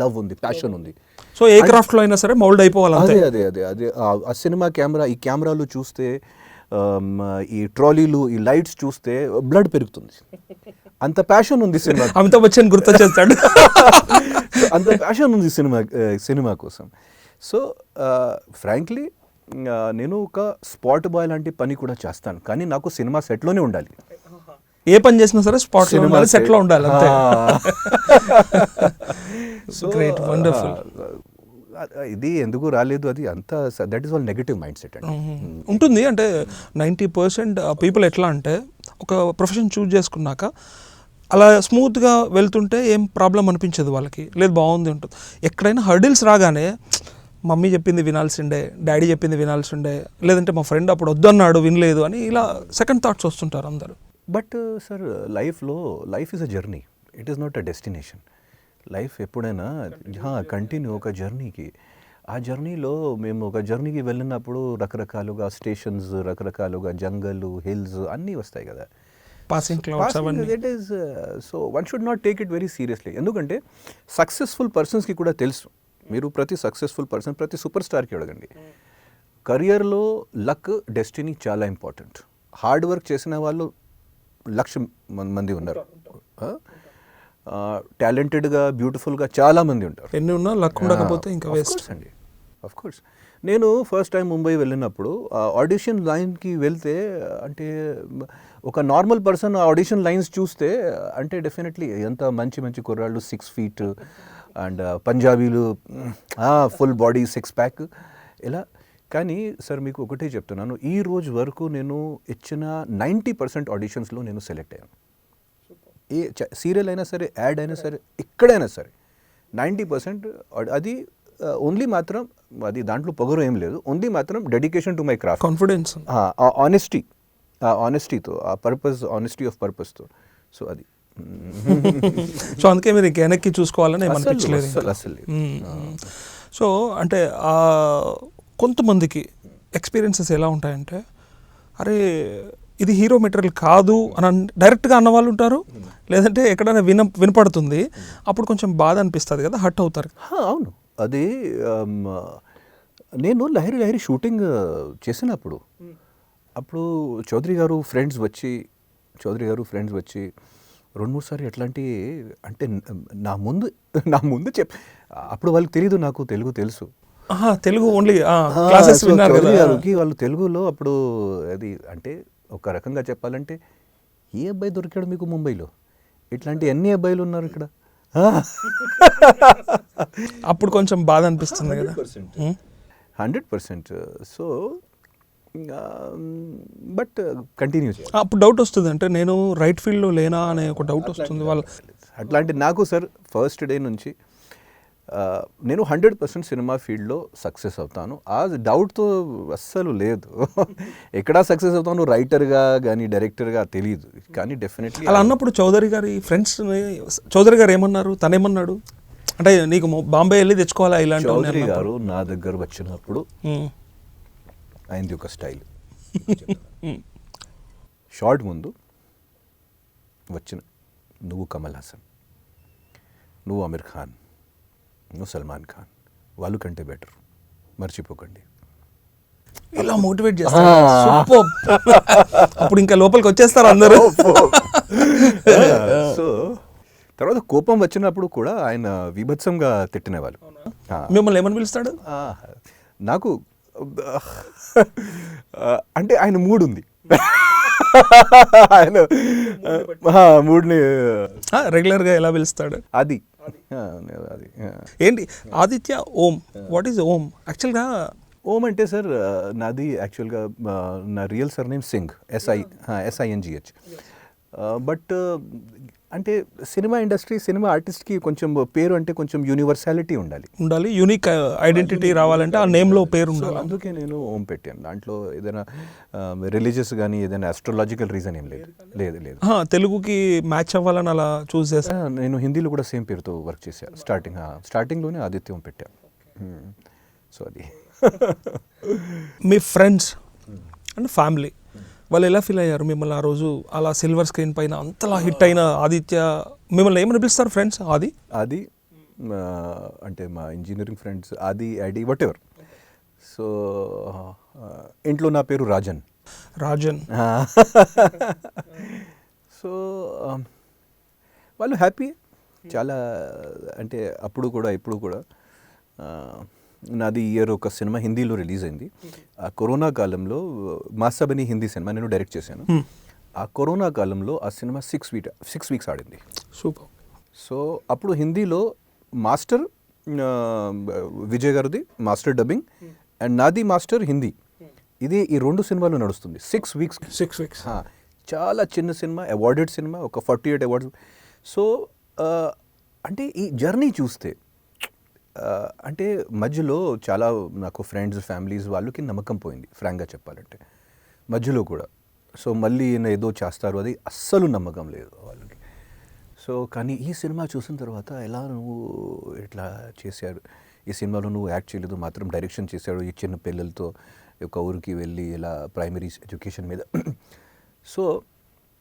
లవ్ ఉంది, ప్యాషన్ ఉంది. సో ఏ క్రాఫ్ట్లో అయినా సరే మౌల్డ్ అయిపోవాలి. అదే ఆ సినిమా ఈ కెమెరాలు చూస్తే, ఈ ట్రాలీలు, ఈ లైట్స్ చూస్తే బ్లడ్ పెరుగుతుంది. అంత ప్యాషన్ ఉంది సినిమా. అమితాబ్ బచ్చన్ గుర్తొచ్చేస్తాడు. అంత ప్యాషన్ ఉంది సినిమా కోసం. సో ఫ్రాంక్లీ నేను ఒక స్పాట్ బాయ్ లాంటి పని కూడా చేస్తాను, కానీ నాకు సినిమా సెట్లోనే ఉండాలి. ఏ పని చేసినా సరే స్పాట్ సెట్లో ఉండాలి అంతే. So great, wonderful. ఇది ఎందుకు రాలేదు, అది అంతా that is all negative mind set అండి. ఉంటుంది. అంటే 90% పీపుల్ ఎట్లా అంటే ఒక ప్రొఫెషన్ చూజ్ చేసుకున్నాక అలా స్మూత్గా వెళ్తుంటే ఏం ప్రాబ్లం అనిపించదు వాళ్ళకి, లేదు బాగుంది ఉంటుంది. ఎక్కడైనా హర్డిల్స్ రాగానే మమ్మీ చెప్పింది వినాల్సిండే, డాడీ చెప్పింది వినాల్సిండే, లేదంటే మా ఫ్రెండ్ అప్పుడు వద్దన్నాడు వినలేదు అని ఇలా సెకండ్ థాట్స్ వస్తుంటారు అందరూ. But sir life is a journey, it is not a destination. Life ఎప్పుడైనా కంటిన్యూ ఒక జర్నీకి. ఆ జర్నీలో మేము ఒక జర్నీకి వెళ్ళినప్పుడు రకరకాలుగా స్టేషన్స్, రకరకాలుగా జంగల్, హిల్స్ అన్నీ వస్తాయి కదా. పాసింగ్ క్లౌడ్స్ అవన్నీ. That is so one should not take it very seriously. ఎందుకంటే సక్సెస్ఫుల్ పర్సన్స్కి కూడా తెలుసు. మీరు ప్రతి సక్సెస్ఫుల్ పర్సన్, ప్రతి సూపర్ స్టార్కి అడగండి, కెరియర్లో లక్, డెస్టినీ చాలా ఇంపార్టెంట్. హార్డ్ వర్క్ చేసిన వాళ్ళు 1,00,000 మంది ఉన్నారు. టాలెంటెడ్గా, బ్యూటిఫుల్గా చాలామంది ఉంటారు. ఎన్ని ఉన్నా లక్ ఉండకపోతే ఇంకా వేస్ట్ అండి. Of course. నేను ఫస్ట్ టైం ముంబై వెళ్ళినప్పుడు ఆడిషన్ లైన్కి వెళ్తే, అంటే ఒక నార్మల్ పర్సన్ ఆడిషన్ లైన్స్ చూస్తే అంటే డెఫినెట్లీ ఎంత మంచి మంచి కుర్రాళ్ళు 6 feet అండ్ పంజాబీలు ఫుల్ బాడీ 6 pack ఇలా. కానీ సార్ మీకు ఒకటే చెప్తున్నాను, ఈ రోజు వరకు నేను ఇచ్చిన 90% ఆడిషన్స్లో నేను సెలెక్ట్ అయ్యాను. ఏ సీరియల్ అయినా సరే, యాడ్ అయినా సరే, ఎక్కడైనా సరే 90%. అది ఓన్లీ మాత్రం, అది దాంట్లో పొగరు ఏం లేదు, ఓన్లీ మాత్రం dedication to my craft, confidence, ఆనెస్టీతో, ఆ పర్పస్, ఆనెస్టీ ఆఫ్ పర్పస్తో. సో అది. సో అందుకే మీరు ఇంక వెనక్కి చూసుకోవాలని ఏమనిపించలేదు అసలు. సో అంటే కొంతమందికి ఎక్స్పీరియన్సెస్ ఎలా ఉంటాయంటే, అరే ఇది హీరో మెటీరియల్ కాదు అని డైరెక్ట్గా అన్న వాళ్ళు ఉంటారు, లేదంటే ఎక్కడైనా వినపడుతుంది, అప్పుడు కొంచెం బాధ అనిపిస్తుంది కదా, హర్ట్ అవుతారు. అవును, అది నేను లహరి షూటింగ్ చేసినప్పుడు అప్పుడు చౌదరి గారు ఫ్రెండ్స్ వచ్చి 2-3 సార్లు ఎట్లాంటి అంటే నా ముందు అప్పుడు వాళ్ళకి తెలియదు నాకు తెలుగు తెలుసు. తెలుగు ఓన్లీ క్లాసెస్ విన్నారు కదా గారికి. వాళ్ళు తెలుగులో అప్పుడు అది అంటే ఒక రకంగా చెప్పాలంటే, ఏ అబ్బాయి దొరికాడు మీకు ముంబైలో, ఇట్లాంటి ఎన్ని అబ్బాయిలు ఉన్నారు ఇక్కడ. అప్పుడు కొంచెం బాధ అనిపిస్తుంది కదా. 100%. సో బట్ కంటిన్యూ చేయాలి. అప్పుడు డౌట్ వస్తుంది, అంటే నేను రైట్ ఫీల్డ్లో లేనా అనే ఒక డౌట్ వస్తుంది వాళ్ళ. అట్లాంటి నాకు సార్ ఫస్ట్ డే నుంచి నేను 100% సినిమా ఫీల్డ్లో సక్సెస్ అవుతాను ఆ డౌట్తో అస్సలు లేదు. ఎక్కడా సక్సెస్ అవుతాను రైటర్గా కానీ డైరెక్టర్గా తెలియదు, కానీ డెఫినెట్లీ అలా అన్నప్పుడు చౌదరి గారి ఫ్రెండ్స్, చౌదరి గారు ఏమన్నారు, తనేమన్నాడు? అంటే నీకు బాంబే వెళ్ళి తెచ్చుకోవాలా ఇలాంటి చౌదరి గారు నా దగ్గర వచ్చినప్పుడు ఆయనది ఒక స్టైల్. షార్ట్ ముందు వచ్చిన నువ్వు కమల్ హాసన్, నువ్వు అమీర్ ఖాన్, నువ్వు సల్మాన్ ఖాన్, వాళ్ళు కంటే బెటర్, మర్చిపోకండి. ఇలా మోటివేట్ చేస్తారు. Superb. అప్పుడు ఇంకా లోపలికి వచ్చేస్తారు అందరూ. సో తర్వాత కోపం వచ్చినప్పుడు కూడా ఆయన విభత్సంగా తిట్టినవాళ్ళు. మిమ్మల్ని ఏమని పిలుస్తాడు? నాకు అంటే ఆయన మూడ్ ఉంది. ఆయన మూడ్ని రెగ్యులర్గా ఎలా పిలుస్తాడు? అది ఏంటి ఆదిత్య ఓం, వాట్ ఈజ్ ఓం యాక్చువల్గా? ఓం అంటే సార్ నాది యాక్చువల్గా నా real surname Singh, SINGH. But అంటే సినిమా ఇండస్ట్రీ, సినిమా ఆర్టిస్ట్కి కొంచెం పేరు అంటే కొంచెం యూనివర్సాలిటీ ఉండాలి, యూనిక్ ఐడెంటిటీ రావాలంటే ఆ నేమ్లో పేరు ఉండాలి. అందుకే నేను ఓం పెట్టాను. దాంట్లో ఏదైనా రిలీజియస్ కానీ ఏదైనా ఆస్ట్రాలజికల్ రీజన్ ఏం లేదు. తెలుగుకి మ్యాచ్ అవ్వాలని అలా చూస్ చేస్తాను. నేను హిందీలో కూడా సేమ్ పేరుతో వర్క్ చేశాను. స్టార్టింగ్లోనే ఆదిత్యం పెట్టాను. సో అది మీ ఫ్రెండ్స్ అండ్ ఫ్యామిలీ వాళ్ళు ఎలా ఫీల్ అయ్యారు మిమ్మల్ని ఆ రోజు అలా సిల్వర్ స్క్రీన్ పైన అంతలా హిట్ అయిన ఆదిత్య? మిమ్మల్ని ఏమని పిలుస్తారు ఫ్రెండ్స్? అది అంటే మా ఇంజనీరింగ్ ఫ్రెండ్స్ ఆది వాట్ ఎవర్. సో ఇంట్లో నా పేరు రాజన్. సో వాళ్ళు హ్యాపీ చాలా. అంటే అప్పుడు కూడా ఇప్పుడు కూడా నాది ఇయర్ ఒక సినిమా హిందీలో రిలీజ్ అయింది. ఆ కరోనా కాలంలో మాసబని హిందీ సినిమా నేను డైరెక్ట్ చేశాను. ఆ కరోనా కాలంలో ఆ సినిమా 6 వీక్స్ ఆడింది. సూపర్. సో అప్పుడు హిందీలో మాస్టర్ విజయ్ గారిది మాస్టర్ డబ్బింగ్ అండ్ నాది మాస్టర్ హిందీ. ఇది ఈ 2 సినిమాలు నడుస్తుంది 6 వీక్స్. చాలా చిన్న సినిమా, అవార్డెడ్ సినిమా, ఒక 48 అవార్డ్స్. సో అంటే ఈ జర్నీ చూస్తే అంటే మధ్యలో చాలా నాకు ఫ్రెండ్స్, ఫ్యామిలీస్ వాళ్ళకి నమ్మకం పోయింది ఫ్రాంక్గా చెప్పాలంటే మధ్యలో కూడా. సో మళ్ళీ ఈయన ఏదో చేస్తారు అది అస్సలు నమ్మకం లేదు వాళ్ళకి. సో కానీ ఈ సినిమా చూసిన తర్వాత ఎలా నువ్వు ఇట్లా చేశారు, ఈ సినిమాలో నువ్వు యాక్ట్ చేయలేదు, మాత్రం డైరెక్షన్ చేశాడు, ఈ చిన్న పిల్లలతో ఒక ఊరికి వెళ్ళి ఇలా ప్రైమరీ ఎడ్యుకేషన్ మీద. సో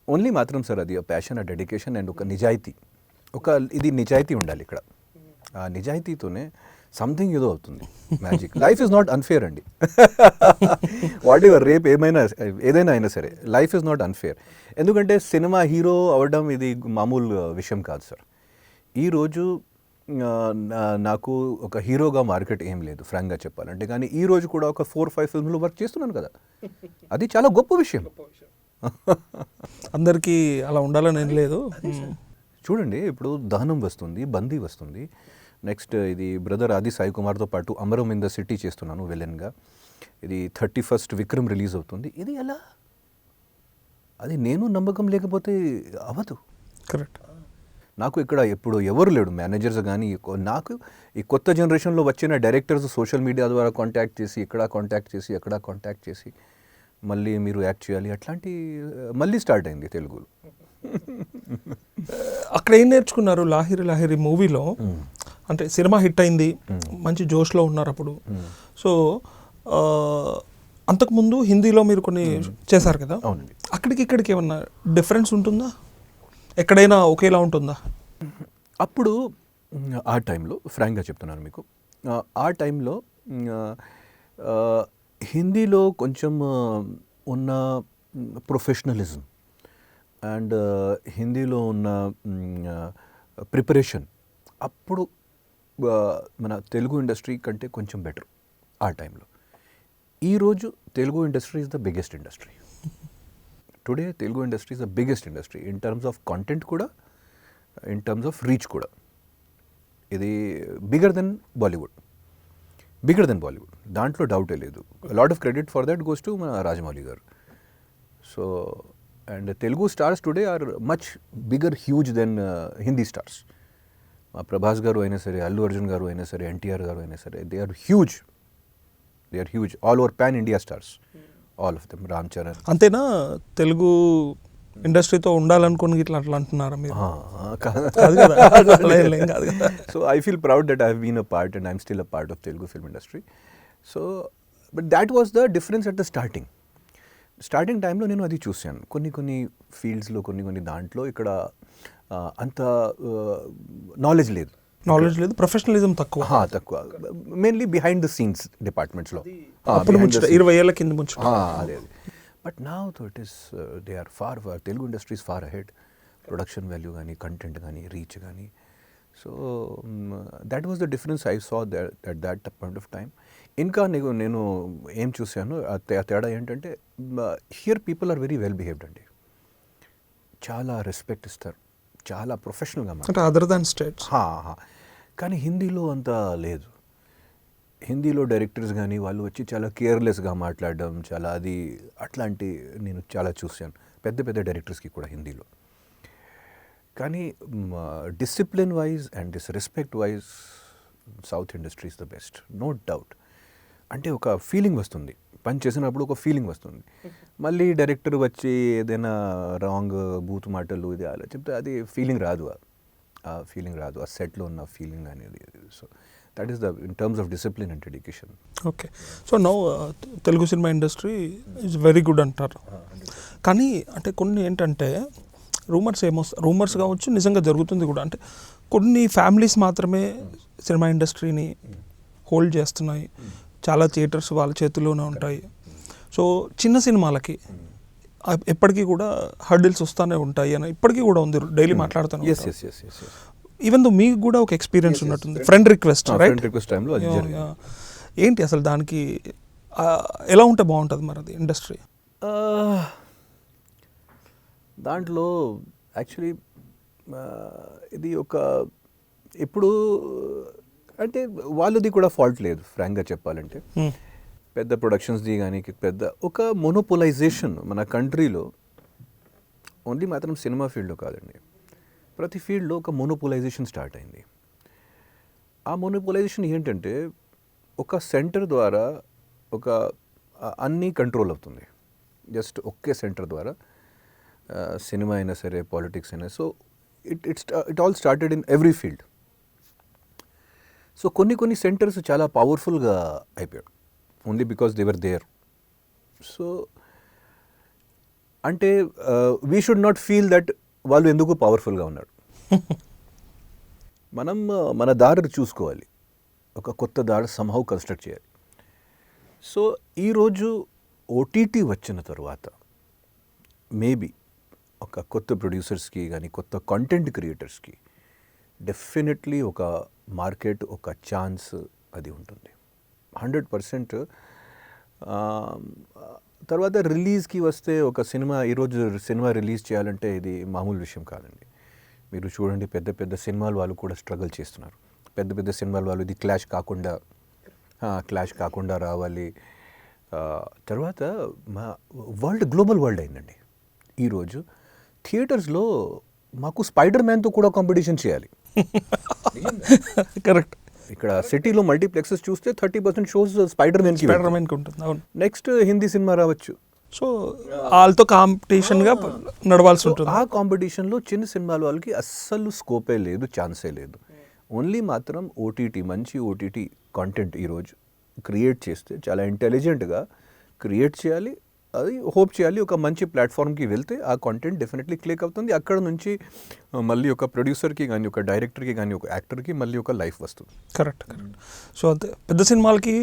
ఓన్లీ మాత్రం సార్ అది ప్యాషన్, ఆ డెడికేషన్ అండ్ ఒక నిజాయితీ, ఇది నిజాయితీ ఉండాలి ఇక్కడ. ఆ నిజాయితీతోనే సంథింగ్ ఏదో అవుతుంది magic. Life is not unfair అండి. వాట్ ఎవర్ రేప్ ఏదైనా అయినా సరే లైఫ్ ఈజ్ నాట్ అన్ఫేర్. ఎందుకంటే సినిమా హీరో అవ్వడం ఇది మామూలు విషయం కాదు సార్. ఈరోజు నాకు ఒక హీరోగా మార్కెట్ ఏం లేదు ఫ్రాంక్గా చెప్పాలంటే, కానీ ఈరోజు కూడా ఒక 4-5 ఫిల్మ్లో వర్క్ చేస్తున్నాను కదా, అది చాలా గొప్ప విషయం. అందరికీ అలా ఉండాలని ఏం లేదు. చూడండి ఇప్పుడు దహనం వస్తుంది, బందీ వస్తుంది, నెక్స్ట్ ఇది బ్రదర్ ఆది సాయి కుమార్తో పాటు అమరం ఇన్ ద సిటీ చేస్తున్నాను విలన్గా. ఇది 31st విక్రమ్ రిలీజ్ అవుతుంది. ఇది ఎలా? అది నేను నమ్మకం లేకపోతే అవ్వదు. కరెక్ట్. నాకు ఇక్కడ ఎప్పుడు ఎవరు లేడు మేనేజర్స్ కానీ. నాకు ఈ కొత్త జనరేషన్లో వచ్చిన డైరెక్టర్స్ సోషల్ మీడియా ద్వారా కాంటాక్ట్ చేసి, ఇక్కడ కాంటాక్ట్ చేసి, అక్కడ కాంటాక్ట్ చేసి మళ్ళీ మీరు యాక్ట్ చేయాలి అట్లాంటి మళ్ళీ స్టార్ట్ అయింది తెలుగులో. అక్కడ ఏం నేర్చుకున్నారు లాహిరి మూవీలో? అంటే సినిమా హిట్ అయింది, మంచి జోష్లో ఉన్నారు అప్పుడు. సో అంతకుముందు హిందీలో మీరు కొన్ని చేశారు కదా, అవునండి. అక్కడికి ఇక్కడికి ఏమన్నా డిఫరెన్స్ ఉంటుందా? ఎక్కడైనా ఒకేలా ఉంటుందా? అప్పుడు ఆ టైంలో ఫ్రాంక్గా చెప్తున్నాను మీకు, ఆ టైంలో హిందీలో కొంచెం ఉన్న ప్రొఫెషనలిజం అండ్ హిందీలో ఉన్న ప్రిపరేషన్ అప్పుడు మన తెలుగు ఇండస్ట్రీ కంటే కొంచెం బెటర్ ఆ టైంలో. ఈరోజు Telugu industry is the biggest industry. Today Telugu industry is the biggest industry in terms of content కూడా, ఇన్ టర్మ్స్ ఆఫ్ రీచ్ కూడా. ఇది bigger than Bollywood. Bigger than Bollywood, దాంట్లో డౌటే లేదు. Lot of credit for that goes to మన Rajamouli garu. So and Telugu stars today are much bigger huge than Hindi stars. మా ప్రభాస్ గారు అయినా సరే, అల్లు అర్జున్ గారు అయినా సరే, ఎన్టీఆర్ గారు అయినా సరే, they are huge all over pan India stars, all of them. Ram Charan. అంతేనా? తెలుగు ఇండస్ట్రీతో ఉండాలనుకుని ఇట్లా అట్లా అంటున్నారా మీరు? కాదు కదా, అలా ఏం కాదు కదా. So I feel proud that I have been a part and I'm still a part of Telugu film industry. So but that was the difference at the starting టైంలో నేను అది చూశాను. కొన్ని ఫీల్డ్స్లో కొన్ని దాంట్లో ఇక్కడ అంత నాలెడ్జ్ లేదు, ప్రొఫెషనలిజం తక్కువ. మెయిన్లీ బిహైండ్ ద సీన్స్ డిపార్ట్మెంట్స్లో. అప్పుడు 20 ఏళ్ళ కింద ముంచు. అదే. But now it is they are far Telugu industry is far ahead. Production value కానీ, కంటెంట్ కానీ, రీచ్ కానీ. So that was the difference I saw at that point of time. ఇంకా నేను ఏం చూశాను, ఆ తేడా ఏంటంటే here people are very well behaved అండి. చాలా రెస్పెక్ట్ ఇస్తారు, చాలా ప్రొఫెషనల్గా మాట్లాడతారు. Other than states. కానీ హిందీలో అంత లేదు. హిందీలో డైరెక్టర్స్ కానీ వాళ్ళు వచ్చి చాలా కేర్లెస్గా మాట్లాడడం, చాలా అది అట్లాంటి నేను చాలా చూశాను పెద్ద డైరెక్టర్స్కి కూడా హిందీలో. కానీ discipline wise and this respect wise south industry is the best, no doubt. అంటే ఒక ఫీలింగ్ వస్తుంది, పని చేసినప్పుడు ఒక ఫీలింగ్ వస్తుంది. మళ్ళీ డైరెక్టర్ వచ్చి ఏదైనా రాంగ్ బూత్ మాటలు ఇది అలా చెప్తే అది ఫీలింగ్ రాదు, ఆ సెట్లో ఉన్న ఫీలింగ్ అనేది. So that is the in terms of discipline and dedication. Okay. So now Telugu cinema industry is very good అంటారు. కానీ అంటే కొన్ని ఏంటంటే రూమర్స్ కావచ్చు, నిజంగా జరుగుతుంది కూడా. అంటే కొన్ని ఫ్యామిలీస్ మాత్రమే సినిమా ఇండస్ట్రీని హోల్డ్ చేస్తున్నాయి, చాలా థియేటర్స్ వాళ్ళ చేతుల్లోనే ఉంటాయి. సో చిన్న సినిమాలకి ఎప్పటికీ కూడా హర్డిల్స్ వస్తూనే ఉంటాయి అని ఇప్పటికీ కూడా ఉంది, డైలీ మాట్లాడుతాను. ఈవెన్ దో మీకు కూడా ఒక ఎక్స్పీరియన్స్ ఉన్నట్టుంది, ఫ్రెండ్ రిక్వెస్ట్ టైంలో. ఏంటి అసలు దానికి ఎలా ఉంటే బాగుంటుంది మరి అది ఇండస్ట్రీ? దాంట్లో యాక్చువల్లీ ఇది ఒక ఇప్పుడు అంటే వాళ్ళది కూడా ఫాల్ట్ లేదు, ఫ్రాంక్గా చెప్పాలంటే. పెద్ద ప్రొడక్షన్స్ది కానీ పెద్ద ఒక మోనోపోలైజేషన్ మన కంట్రీలో ఓన్లీ మాత్రం సినిమా ఫీల్డ్లో కాదండి, ప్రతి ఫీల్డ్లో ఒక మోనోపోలైజేషన్ స్టార్ట్ అయింది. ఆ మోనోపోలైజేషన్ ఏంటంటే ఒక సెంటర్ ద్వారా ఒక అన్నీ కంట్రోల్ అవుతుంది, జస్ట్ ఒకే సెంటర్ ద్వారా. సినిమా అయినా సరే, పాలిటిక్స్ అయినా. So it all started in every field. So కొన్ని సెంటర్స్ చాలా పవర్ఫుల్గా అయిపోయాడు only because they were there. So అంటే we should not feel that వాళ్ళు ఎందుకు పవర్ఫుల్గా ఉన్నాడు. మనం మన దారి చూసుకోవాలి, ఒక కొత్త దారి సంహౌ కన్స్ట్రక్ట్ చేయాలి. సో ఈరోజు ఓటీటీ వచ్చిన తర్వాత మేబీ ఒక కొత్త ప్రొడ్యూసర్స్కి కానీ, కొత్త కంటెంట్ క్రియేటర్స్కి డెఫినెట్లీ ఒక మార్కెట్, ఒక ఛాన్స్ అది ఉంటుంది 100%. తర్వాత రిలీజ్కి వస్తే ఒక సినిమా, ఈరోజు సినిమా రిలీజ్ చేయాలంటే ఇది మామూలు విషయం కాదండి. మీరు చూడండి, పెద్ద సినిమాలు వాళ్ళు కూడా స్ట్రగుల్ చేస్తున్నారు. పెద్ద సినిమాల వాళ్ళు ఇది క్లాష్ కాకుండా రావాలి. తర్వాత మా గ్లోబల్ వరల్డ్ అయిందండి. ఈరోజు థియేటర్స్లో మాకు స్పైడర్ మ్యాన్తో కూడా కాంపిటీషన్ చేయాలి. కరెక్ట్. ఇక్కడ సిటీలో మల్టీప్లెక్సెస్ చూస్తే 30% షోస్ స్పైడర్ మ్యాన్కి ఉంటుంది. నెక్స్ట్ హిందీ సినిమా రావచ్చు. సో వాళ్ళతో కాంపిటీషన్గా నడవాల్సి ఉంటుంది. ఆ కాంపిటీషన్లో చిన్న సినిమాల వాళ్ళకి అస్సలు స్కోపే లేదు, ఛాన్సే లేదు. ఓన్లీ మాత్రం ఓటీటీ, మంచి ఓటీటీ కంటెంట్ ఈరోజు క్రియేట్ చేస్తే చాలా ఇంటెలిజెంట్గా క్రియేట్ చేయాలి, అది హోప్ చేయాలి. ఒక మంచి ప్లాట్ఫామ్కి వెళ్తే ఆ కంటెంట్ డెఫినెట్లీ క్లిక్ అవుతుంది. అక్కడ నుంచి మళ్ళీ ఒక ప్రొడ్యూసర్కి కానీ, ఒక డైరెక్టర్కి కానీ, ఒక యాక్టర్కి మళ్ళీ ఒక లైఫ్ వస్తుంది. కరెక్ట్. సో అంతే, పెద్ద సినిమాలకి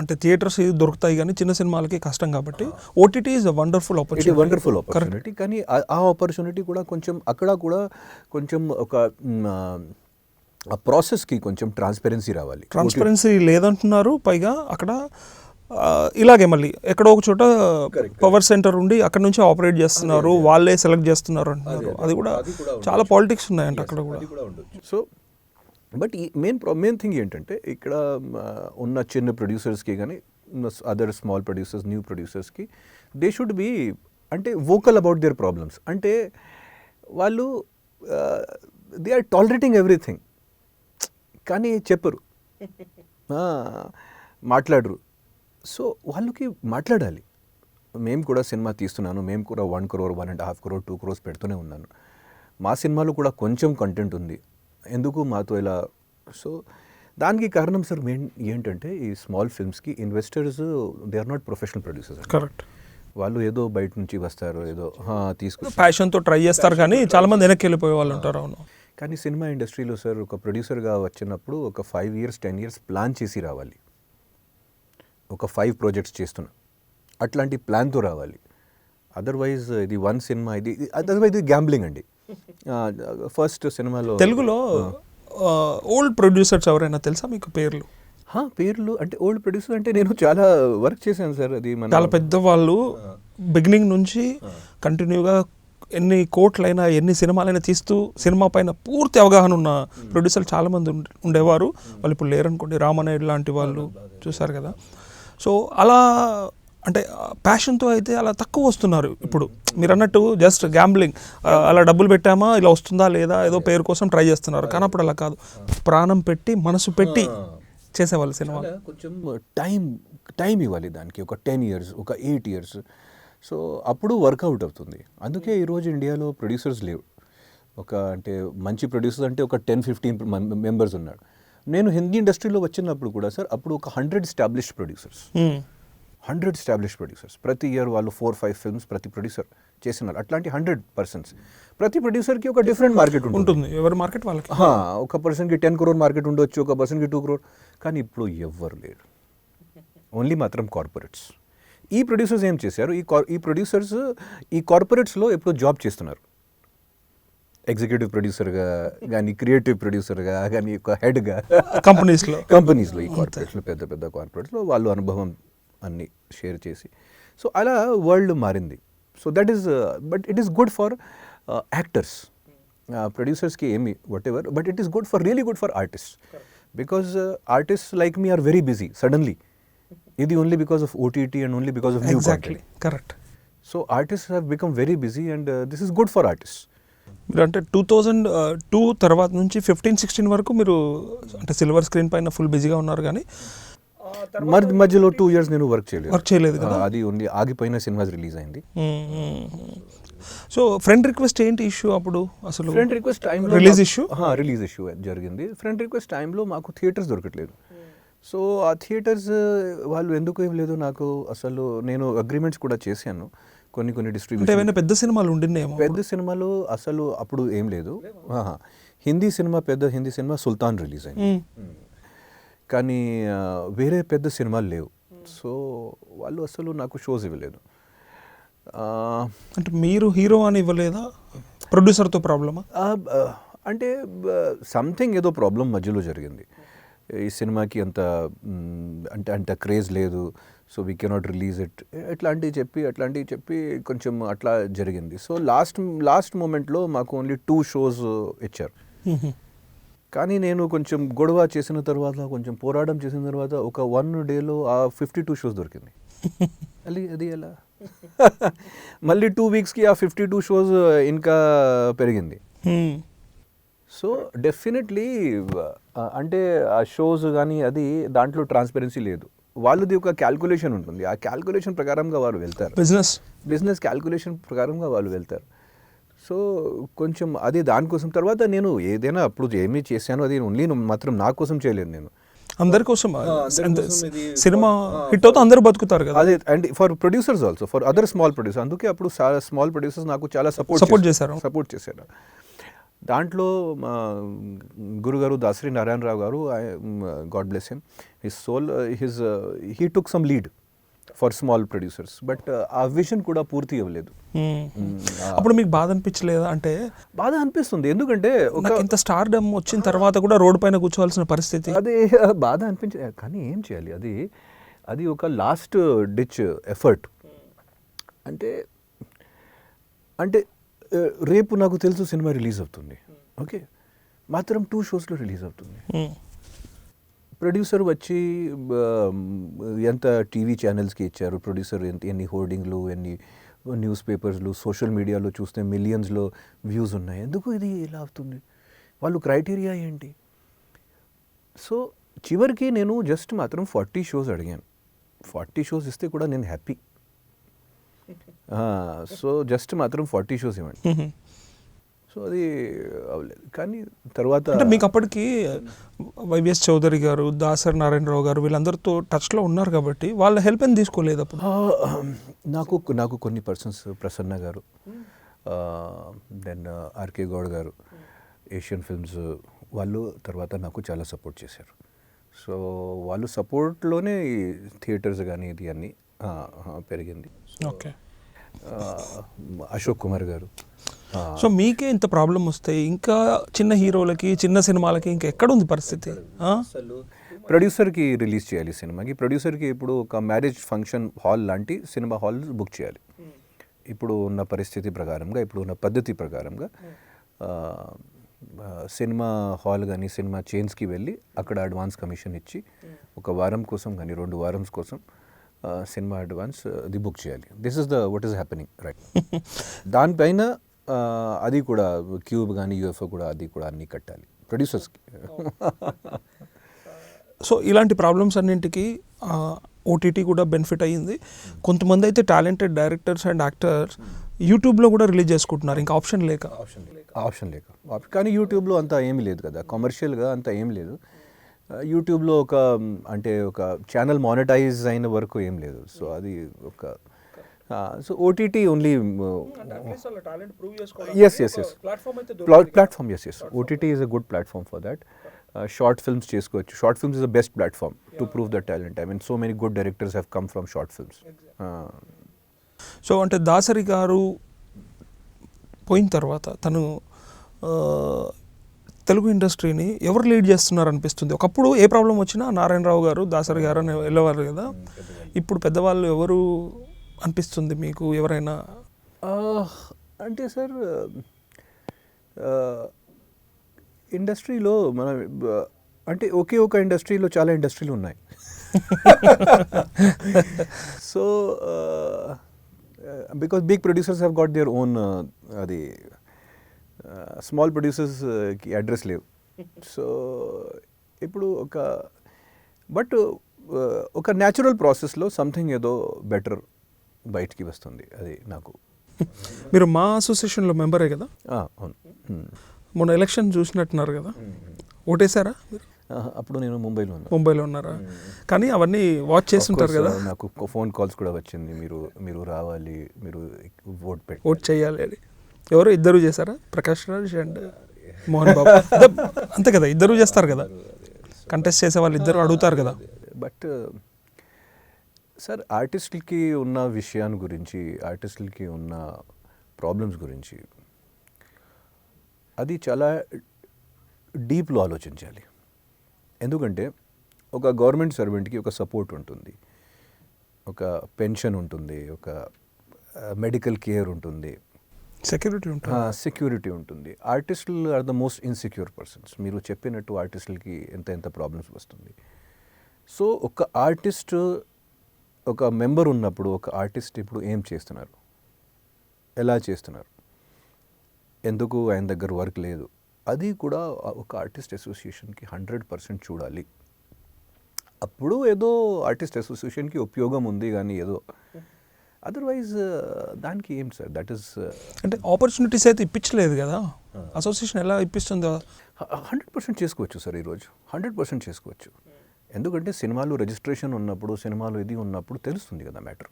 అంటే థియేటర్స్ దొరుకుతాయి కానీ చిన్న సినిమాలకి కష్టం. కాబట్టి ఓటీటీ ఈజ్ వండర్ఫుల్ ఆపర్చునిటీ. కానీ ఆ ఆపర్చునిటీ కూడా కొంచెం అక్కడ కూడా కొంచెం ఒక ఆ ప్రాసెస్కి కొంచెం ట్రాన్స్పరెన్సీ రావాలి. ట్రాన్స్పరెన్సీ లేదంటున్నారు. పైగా అక్కడ ఇలాగే మళ్ళీ ఎక్కడో ఒక చోట పవర్ సెంటర్ ఉండి అక్కడ నుంచి ఆపరేట్ చేస్తున్నారు, వాళ్ళే సెలెక్ట్ చేస్తున్నారు అంటున్నారు. అది కూడా చాలా పాలిటిక్స్ ఉన్నాయంట అక్కడ కూడా. సో బట్ ఈ మెయిన్ థింగ్ ఏంటంటే ఇక్కడ ఉన్న చిన్న ప్రొడ్యూసర్స్కి కానీ అదర్ స్మాల్ ప్రొడ్యూసర్స్ న్యూ ప్రొడ్యూసర్స్కి దే షుడ్ బీ అంటే వోకల్ అబౌట్ దేర్ ప్రాబ్లమ్స్. అంటే వాళ్ళు దే ఆర్ టాలరేటింగ్ ఎవ్రీథింగ్ కానీ చెప్పరు, మాట్లాడరు. సో వాళ్ళకి మాట్లాడాలి. మేము కూడా సినిమా తీస్తున్నాను, మేము కూడా 1 crore 1.5 crore 2 crores పెడుతూనే ఉన్నాను. మా సినిమాలో కూడా కొంచెం కంటెంట్ ఉంది, ఎందుకు మాతో ఇలా. సో దానికి కారణం సార్ మెయిన్ ఏంటంటే ఈ స్మాల్ ఫిల్మ్స్కి investors they are not professional producers. Correct. వాళ్ళు ఏదో బయట నుంచి వస్తారు, ఏదో తీసుకు ప్యాషన్తో ట్రై చేస్తారు కానీ చాలా మంది వెనక్కి వెళ్ళిపోయే వాళ్ళు ఉంటారు. అవును. కానీ సినిమా ఇండస్ట్రీలో సార్ ఒక ప్రొడ్యూసర్గా వచ్చినప్పుడు ఒక 5 years 10 years ప్లాన్ చేసి రావాలి. ఒక 5 projects చేస్తున్నా అట్లాంటి ప్లాన్తో రావాలి. అదర్వైజ్ ఇది 1 సినిమా ఇది అదర్వైజ్ ఇది గ్యాంబ్లింగ్ అండి. ఫస్ట్ సినిమాలో తెలుగులో ఓల్డ్ ప్రొడ్యూసర్స్ ఎవరైనా తెలుసా మీకు పేర్లు? పేర్లు అంటే ఓల్డ్ ప్రొడ్యూసర్ అంటే నేను చాలా వర్క్ చేశాను సార్. అది చాలా పెద్దవాళ్ళు బిగినింగ్ నుంచి కంటిన్యూగా ఎన్ని కోట్లైనా ఎన్ని సినిమాలైనా తీస్తూ సినిమా పైన పూర్తి అవగాహన ఉన్న ప్రొడ్యూసర్లు చాలామంది ఉండేవారు. వాళ్ళు ఇప్పుడు లేరనుకోండి, రామనాయుడు లాంటి వాళ్ళు చూసారు కదా. సో అలా అంటే ప్యాషన్తో అయితే అలా తక్కువ వస్తున్నారు ఇప్పుడు. మీరు అన్నట్టు జస్ట్ గ్యాంబ్లింగ్, అలా డబ్బులు పెట్టామా ఇలా వస్తుందా లేదా ఏదో పేరు కోసం ట్రై చేస్తున్నారు. కానీ అప్పుడు అలా కాదు, ప్రాణం పెట్టి మనసు పెట్టి చేసేవాళ్ళు సినిమా. కొంచెం టైం ఇవ్వాలి దానికి, ఒక 10 years ఒక 8 years. సో అప్పుడు వర్కౌట్ అవుతుంది. అందుకే ఈరోజు ఇండియాలో ప్రొడ్యూసర్స్ లేవు. ఒక అంటే మంచి ప్రొడ్యూసర్స్ అంటే ఒక 10-15 members ఉన్నాడు. నేను హిందీ ఇండస్ట్రీలో వచ్చినప్పుడు కూడా సార్ అప్పుడు ఒక 100 established producers. 100 established producers. ప్రతి ఇయర్ వాళ్ళు 4-5 films ప్రతి ప్రొడ్యూసర్ చేసినారు. అట్లాంటి 100 persons. ప్రతి ప్రొడ్యూసర్కి ఒక డిఫరెంట్ మార్కెట్ ఉంటుంది. ఎవరి మార్కెట్ వాళ్ళకి. ఒక పర్సన్కి 10 crore మార్కెట్ ఉండొచ్చు, ఒక పర్సన్కి 2 crore. కానీ ఇప్పుడు ఎవ్వరు లేరు, ఓన్లీ మాత్రం కార్పొరేట్స్. ఈ ప్రొడ్యూసర్స్ ఏం చేశారు, ఈ ప్రొడ్యూసర్స్ ఈ కార్పొరేట్స్లో ఎప్పుడు జాబ్ చేస్తున్నారు. ఎగ్జిక్యూటివ్ ప్రొడ్యూసర్గా కానీ, క్రియేటివ్ ప్రొడ్యూసర్గా కానీ, ఒక హెడ్గా కంపెనీస్లో ఈ కార్పొరేట్స్లో పెద్ద పెద్ద కార్పొరేట్స్లో వాళ్ళు అనుభవం అన్ని షేర్ చేసి. సో అలా వరల్డ్ మారింది. So that is but it is good for actors. ప్రొడ్యూసర్స్కి ఏమి whatever, but it is good for really good for artist. Because artist like me are very busy suddenly. ఇది only because of OTT and only because of new content. Correct. So artist have become very busy and this is good for artist. మీరు అంటే 2002 తర్వాత నుంచి 15-16 వరకు మీరు అంటే సిల్వర్ స్క్రీన్ పైన ఫుల్ బిజీగా ఉన్నారు. కానీ మధ్యలో 2 years నేను వర్క్ చేయలేదు కదా. అది ఓన్లీ ఆగిపోయిన సినిమాస్ రిలీజ్ అయింది. సో ఫ్రెండ్ రిక్వెస్ట్ ఏంటి ఇష్యూ అప్పుడు? అసలు ఫ్రెండ్ రిక్వెస్ట్ టైంలో రిలీజ్ ఇష్యూ జరిగింది. ఫ్రెండ్ రిక్వెస్ట్ టైంలో మాకు థియేటర్స్ దొరకట్లేదు. సో ఆ థియేటర్స్ వాళ్ళు ఎందుకు ఇవ్వలేదు నాకు అసలు. నేను అగ్రిమెంట్స్ కూడా చేశాను కొన్ని డిస్ట్రిబ్యూషన్. ఏమైనా పెద్ద సినిమాలు ఉండినాయేమో? పెద్ద సినిమాలు అసలు అప్పుడు ఏం లేదు. పెద్ద హిందీ సినిమా సుల్తాన్ రిలీజ్ అయింది, కానీ వేరే పెద్ద సినిమాలు లేవు. సో వాళ్ళు అసలు నాకు షోస్ ఇవ్వలేదు. అంటే మీరు హీరో అని ఇవ్వలేదా? ప్రొడ్యూసర్తో ప్రాబ్లమా? అంటే సంథింగ్ ఏదో ప్రాబ్లం మధ్యలో జరిగింది. ఈ సినిమాకి అంత క్రేజ్ లేదు, so we cannot release it అట్లాంటివి చెప్పి కొంచెం అట్లా జరిగింది. సో లాస్ట్ మూమెంట్లో మాకు ఓన్లీ 2 shows ఇచ్చారు. కానీ నేను కొంచెం గొడవ చేసిన తర్వాత, కొంచెం పోరాటం చేసిన తర్వాత ఒక 1 dayలో ఆ 52 shows దొరికింది. అది ఎలా మళ్ళీ 2 weeksకి ఆ 52 shows ఇంకా పెరిగింది. సో డెఫినెట్లీ అంటే ఆ షోస్ కానీ అది దాంట్లో ట్రాన్స్పరెన్సీ లేదు. వాళ్ళది ఒక క్యాల్కులేషన్ ఉంటుంది, ఆ క్యాల్కులేషన్ ప్రకారంగా వాళ్ళు వెళ్తారు. బిజినెస్ క్యాల్కులేషన్ ప్రకారంగా వాళ్ళు వెళ్తారు. సో కొంచెం అది దానికోసం. తర్వాత నేను ఏదైనా అప్పుడు ఏమీ చేశాను అది ఓన్లీ మాత్రం నా కోసం చేయలేదు, నేను అందరి కోసం. సినిమా హిట్ అవుతే అందరూ బతుకుతారు కదా. అదే and for producers also, for other small producer. అందుకే అప్పుడు స్మాల్ ప్రొడ్యూసర్స్ నాకు చాలా సపోర్ట్ చేశారు. దాంట్లో మా గురుగారు దాసరి నారాయణరావు గారు, God bless him, he took some lead for small producers. But ఆ విజన్ కూడా పూర్తి అవ్వలేదు. అప్పుడు మీకు బాధ అనిపించలేదా? అంటే బాధ అనిపిస్తుంది, ఎందుకంటే ఇంత స్టార్డమ్ వచ్చిన తర్వాత కూడా రోడ్ పైన కూర్చోవాల్సిన పరిస్థితి. అదే బాధ అనిపించలేదు, కానీ ఏం చేయాలి, అది ఒక లాస్ట్ డిచ్ ఎఫర్ట్. అంటే రేపు నాకు తెలుసు సినిమా రిలీజ్ అవుతుంది, ఓకే, మాత్రం 2 షోస్లో రిలీజ్ అవుతుంది. Hmm. ప్రొడ్యూసర్ వచ్చి ఎంత టీవీ ఛానల్స్కి ఇచ్చారు, ప్రొడ్యూసర్ ఎన్ని హోర్డింగ్లు, ఎన్ని న్యూస్ పేపర్స్లు, సోషల్ మీడియాలో చూస్తే మిలియన్స్లో వ్యూస్ ఉన్నాయి, ఎందుకు ఇది ఇలా అవుతుంది, వాళ్ళు క్రైటీరియా ఏంటి? సో చివరికి నేను జస్ట్ మాత్రం 40 షోస్ అడిగాను. 40 షోస్ ఇస్తే కూడా నేను హ్యాపీ. సో జస్ట్ మాత్రం 40 షోస్ ఇవ్వండి. సో అది అవ్వలేదు. కానీ తర్వాత అంటే మీకు అప్పటికి వైవిఎస్ చౌదరి గారు, దాసరి నారాయణరావు గారు వీళ్ళందరితో టచ్లో ఉన్నారు కాబట్టి వాళ్ళ హెల్ప్ ఏం తీసుకోలేదు అప్పుడు? నాకు కొన్ని పర్సన్స్, ప్రసన్న గారు, దెన్ ఆర్కే గౌడ్ గారు, ఏషియన్ ఫిల్మ్స్ వాళ్ళు తర్వాత నాకు చాలా సపోర్ట్ చేశారు. సో వాళ్ళు సపోర్ట్లోనే ఈ థియేటర్స్ కానీ ఇది అన్నీ పెరిగింది. ఓకే. అశోక్ కుమార్ గారు. సో మీకే ఇంత ప్రాబ్లం వస్తాయి, ఇంకా చిన్న హీరోలకి, చిన్న సినిమాలకి ఇంకా ఎక్కడుంది పరిస్థితి? అసలు ప్రొడ్యూసర్కి రిలీజ్ చేయాలి సినిమాకి. ప్రొడ్యూసర్కి ఇప్పుడు ఒక మ్యారేజ్ ఫంక్షన్ హాల్ లాంటి సినిమా హాల్ బుక్ చేయాలి. ఇప్పుడు ఉన్న పరిస్థితి ప్రకారంగా, ఇప్పుడు ఉన్న పద్ధతి ప్రకారంగా సినిమా హాల్ కానీ సినిమా చైన్స్కి వెళ్ళి అక్కడ అడ్వాన్స్ కమిషన్ ఇచ్చి ఒక వారం కోసం కానీ 2 వారమ్స్ కోసం సినిమా అడ్వాన్స్ అది బుక్ చేయాలి. This is the what is happening right. దానిపైన అది కూడా క్యూబ్ కానీ యూఎఫ్ఓ కూడా అది కూడా అన్నీ కట్టాలి ప్రొడ్యూసర్స్కి. సో ఇలాంటి ప్రాబ్లమ్స్ అన్నింటికి ఓటీటీ కూడా బెనిఫిట్ అయ్యింది. కొంతమంది అయితే టాలెంటెడ్ డైరెక్టర్స్ అండ్ యాక్టర్స్ యూట్యూబ్లో కూడా రిలీజ్ చేసుకుంటున్నారు, ఇంకా ఆప్షన్ లేక. కానీ యూట్యూబ్లో అంతా ఏమీ లేదు కదా, కమర్షియల్గా అంతా ఏం లేదు. యూట్యూబ్లో ఒక ఛానల్ మానిటైజ్ అయిన వరకు ఏం లేదు. సో అది ఒక so OTT only platform. Yes OTT is a good platform for that. Short films చేసుకోవచ్చు. Short films is the best platform to prove the talent. I mean so many good directors have come from short films. So అంటే దాసరి గారు పోయిన తర్వాత తను తెలుగు ఇండస్ట్రీని ఎవరు లీడ్ చేస్తున్నారు అనిపిస్తుంది. ఒకప్పుడు ఏ ప్రాబ్లం వచ్చినా నారాయణరావు గారు, దాసరి గారు అని వెళ్ళేవారు కదా, ఇప్పుడు పెద్దవాళ్ళు ఎవరు అనిపిస్తుంది మీకు? ఎవరైనా అంటే సార్ ఇండస్ట్రీలో మన అంటే ఒకే ఒక ఇండస్ట్రీలో చాలా ఇండస్ట్రీలు ఉన్నాయి. So because big producers have got their own అది స్మాల్ ప్రొడ్యూసర్స్కి అడ్రస్ లేవు. సో ఇప్పుడు ఒక న్యాచురల్ ప్రాసెస్లో సంథింగ్ ఏదో బెటర్ బయటికి వస్తుంది. అది నాకు. మీరు మా అసోసియేషన్లో మెంబరే కదా? అవును. మొన్న ఎలక్షన్ చూసినట్టున్నారు కదా, ఓటేశారా? అప్పుడు నేను ముంబైలో ఉన్నారా? కానీ అవన్నీ వాచ్ చేస్తుంటారు కదా. నాకు ఫోన్ కాల్స్ కూడా వచ్చింది, మీరు రావాలి, మీరు ఓట్ చేయాలి అని. ఎవరు ఇద్దరు చేశారా? ప్రకాష్ రాజ్ అండ్ మోహన్ బాబు అంతే కదా, ఇద్దరు చేస్తారు కదా, కంటెస్ట్ చేసే వాళ్ళు ఇద్దరు అడుగుతారు కదా. బట్ సార్ ఆర్టిస్టులకి ఉన్న విషయాన్ని గురించి, ఆర్టిస్టులకి ఉన్న ప్రాబ్లమ్స్ గురించి అది చాలా డీప్లో ఆలోచించాలి. ఎందుకంటే ఒక గవర్నమెంట్ సర్వెంట్కి ఒక సపోర్ట్ ఉంటుంది, ఒక పెన్షన్ ఉంటుంది, ఒక మెడికల్ కేర్ ఉంటుంది, సెక్యూరిటీ ఉంటుంది. ఆర్టిస్టులు are the most insecure persons. మీరు చెప్పినట్టు ఆర్టిస్టులకి ఎంత ప్రాబ్లమ్స్ వస్తుంది. సో ఒక ఆర్టిస్ట్, ఒక మెంబర్ ఉన్నప్పుడు ఒక ఆర్టిస్ట్ ఇప్పుడు ఏం చేస్తున్నారు, ఎలా చేస్తున్నారు, ఎందుకు ఆయన దగ్గర వర్క్ లేదు, అది కూడా ఒక ఆర్టిస్ట్ అసోసియేషన్కి 100% చూడాలి. అప్పుడు ఏదో ఆర్టిస్ట్ అసోసియేషన్కి ఉపయోగం ఉంది, కానీ ఏదో అదర్వైజ్ దానికి ఏం సార్, దట్ ఈస్ అంటే ఆపర్చునిటీస్ అయితే ఇప్పించలేదు కదా అసోసియేషన్, ఎలా ఇప్పిస్తుందో? 100% చేసుకోవచ్చు సార్, ఈరోజు 100% చేసుకోవచ్చు. ఎందుకంటే సినిమాలు రిజిస్ట్రేషన్ ఉన్నప్పుడు, సినిమాలు ఇది ఉన్నప్పుడు తెలుస్తుంది కదా మ్యాటర్,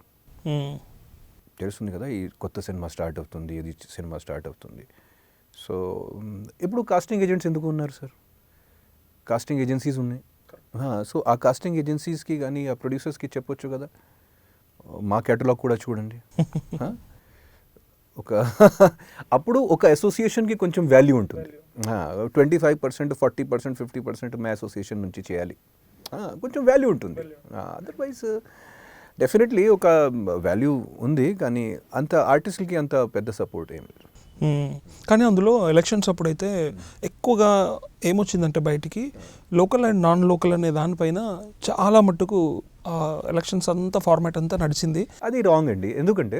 తెలుస్తుంది కదా, ఈ కొత్త సినిమా స్టార్ట్ అవుతుంది, ఇది సినిమా స్టార్ట్ అవుతుంది. సో ఇప్పుడు కాస్టింగ్ ఏజెంట్స్ ఎందుకు ఉన్నారు సార్? కాస్టింగ్ ఏజెన్సీస్ ఉన్నాయి. సో ఆ కాస్టింగ్ ఏజెన్సీస్కి కానీ ఆ ప్రొడ్యూసర్స్కి చెప్పొచ్చు కదా, మా కేటలాగ్ కూడా చూడండి. అప్పుడు ఒక అసోసియేషన్కి కొంచెం వాల్యూ ఉంటుంది. 25%, 40%, 50% మా అసోసియేషన్ నుంచి చేయాలి, కొంచెం వాల్యూ ఉంటుంది. అదర్వైజ్ డెఫినెట్లీ ఒక వాల్యూ ఉంది, కానీ అంత ఆర్టిస్టులకి అంత పెద్ద సపోర్ట్ ఏమి లేదు. కానీ అందులో ఎలక్షన్స్ అప్పుడైతే ఎక్కువగా ఏమొచ్చిందంటే బయటికి లోకల్ అండ్ నాన్ లోకల్ అనే దానిపైన చాలా మట్టుకు ఎలక్షన్స్ అంతా ఫార్మాట్ అంతా నడిచింది. అది రాంగ్ అండి. ఎందుకంటే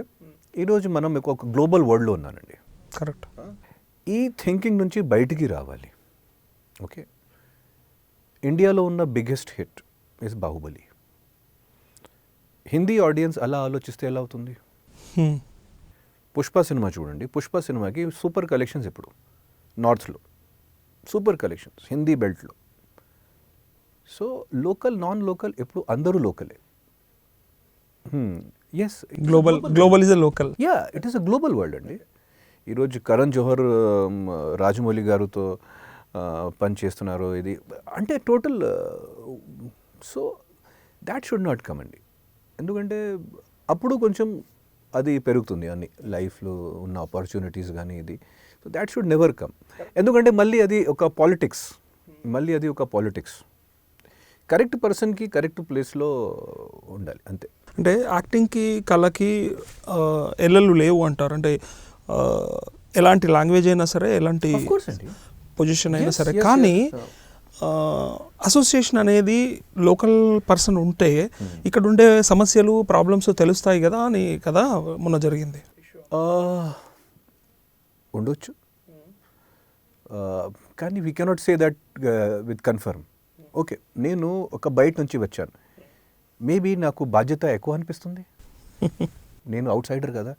ఈరోజు మనం ఒక గ్లోబల్ వరల్డ్లో ఉన్నానండి. కరెక్ట్. ఈ థింకింగ్ నుంచి బయటికి రావాలి. ఓకే, ఇండియాలో ఉన్న biggest hit is Baahubali. Hindi audience అలా ఆలోచిస్తే ఎలా అవుతుంది? పుష్ప సినిమా చూడండి, పుష్ప సినిమాకి సూపర్ కలెక్షన్స్ ఇప్పుడు నార్త్లో, సూపర్ కలెక్షన్స్ హిందీ బెల్ట్లో. సో లోకల్ నాన్ లోకల్ ఎప్పుడు అందరూ లోకలే. Yes, global is a local. Yeah, it is a global world అండి. ఈరోజు కరణ్ జోహర్ రాజమౌళి గారితో పని చేస్తున్నారు. ఇది అంటే total. So that should not come అండి. ఎందుకంటే అప్పుడు కొంచెం అది పెరుగుతుంది అన్ని లైఫ్లో ఉన్న ఆపర్చునిటీస్ కానీ ఇది. So that should never come. ఎందుకంటే మళ్ళీ అది ఒక పాలిటిక్స్. కరెక్ట్ పర్సన్కి కరెక్ట్ ప్లేస్లో ఉండాలి అంతే. అంటే యాక్టింగ్కి కళకి ఎల్లలు లేవు అంటారు. అంటే ఎలాంటి లాంగ్వేజ్ అయినా సరే, ఎలాంటి పొజిషన్ అయినా సరే, కానీ అసోసియేషన్ అనేది లోకల్ పర్సన్ ఉంటే ఇక్కడ ఉండే సమస్యలు ప్రాబ్లమ్స్ తెలుస్తాయి కదా అని కదా మొన్న జరిగింది. ఉండొచ్చు, కానీ we cannot say that with confirm. Okay, నేను ఒక బయట నుంచి వచ్చాను, మేబీ నాకు బాధ్యత ఎక్కువ అనిపిస్తుంది. నేను అవుట్ సైడర్ కదా,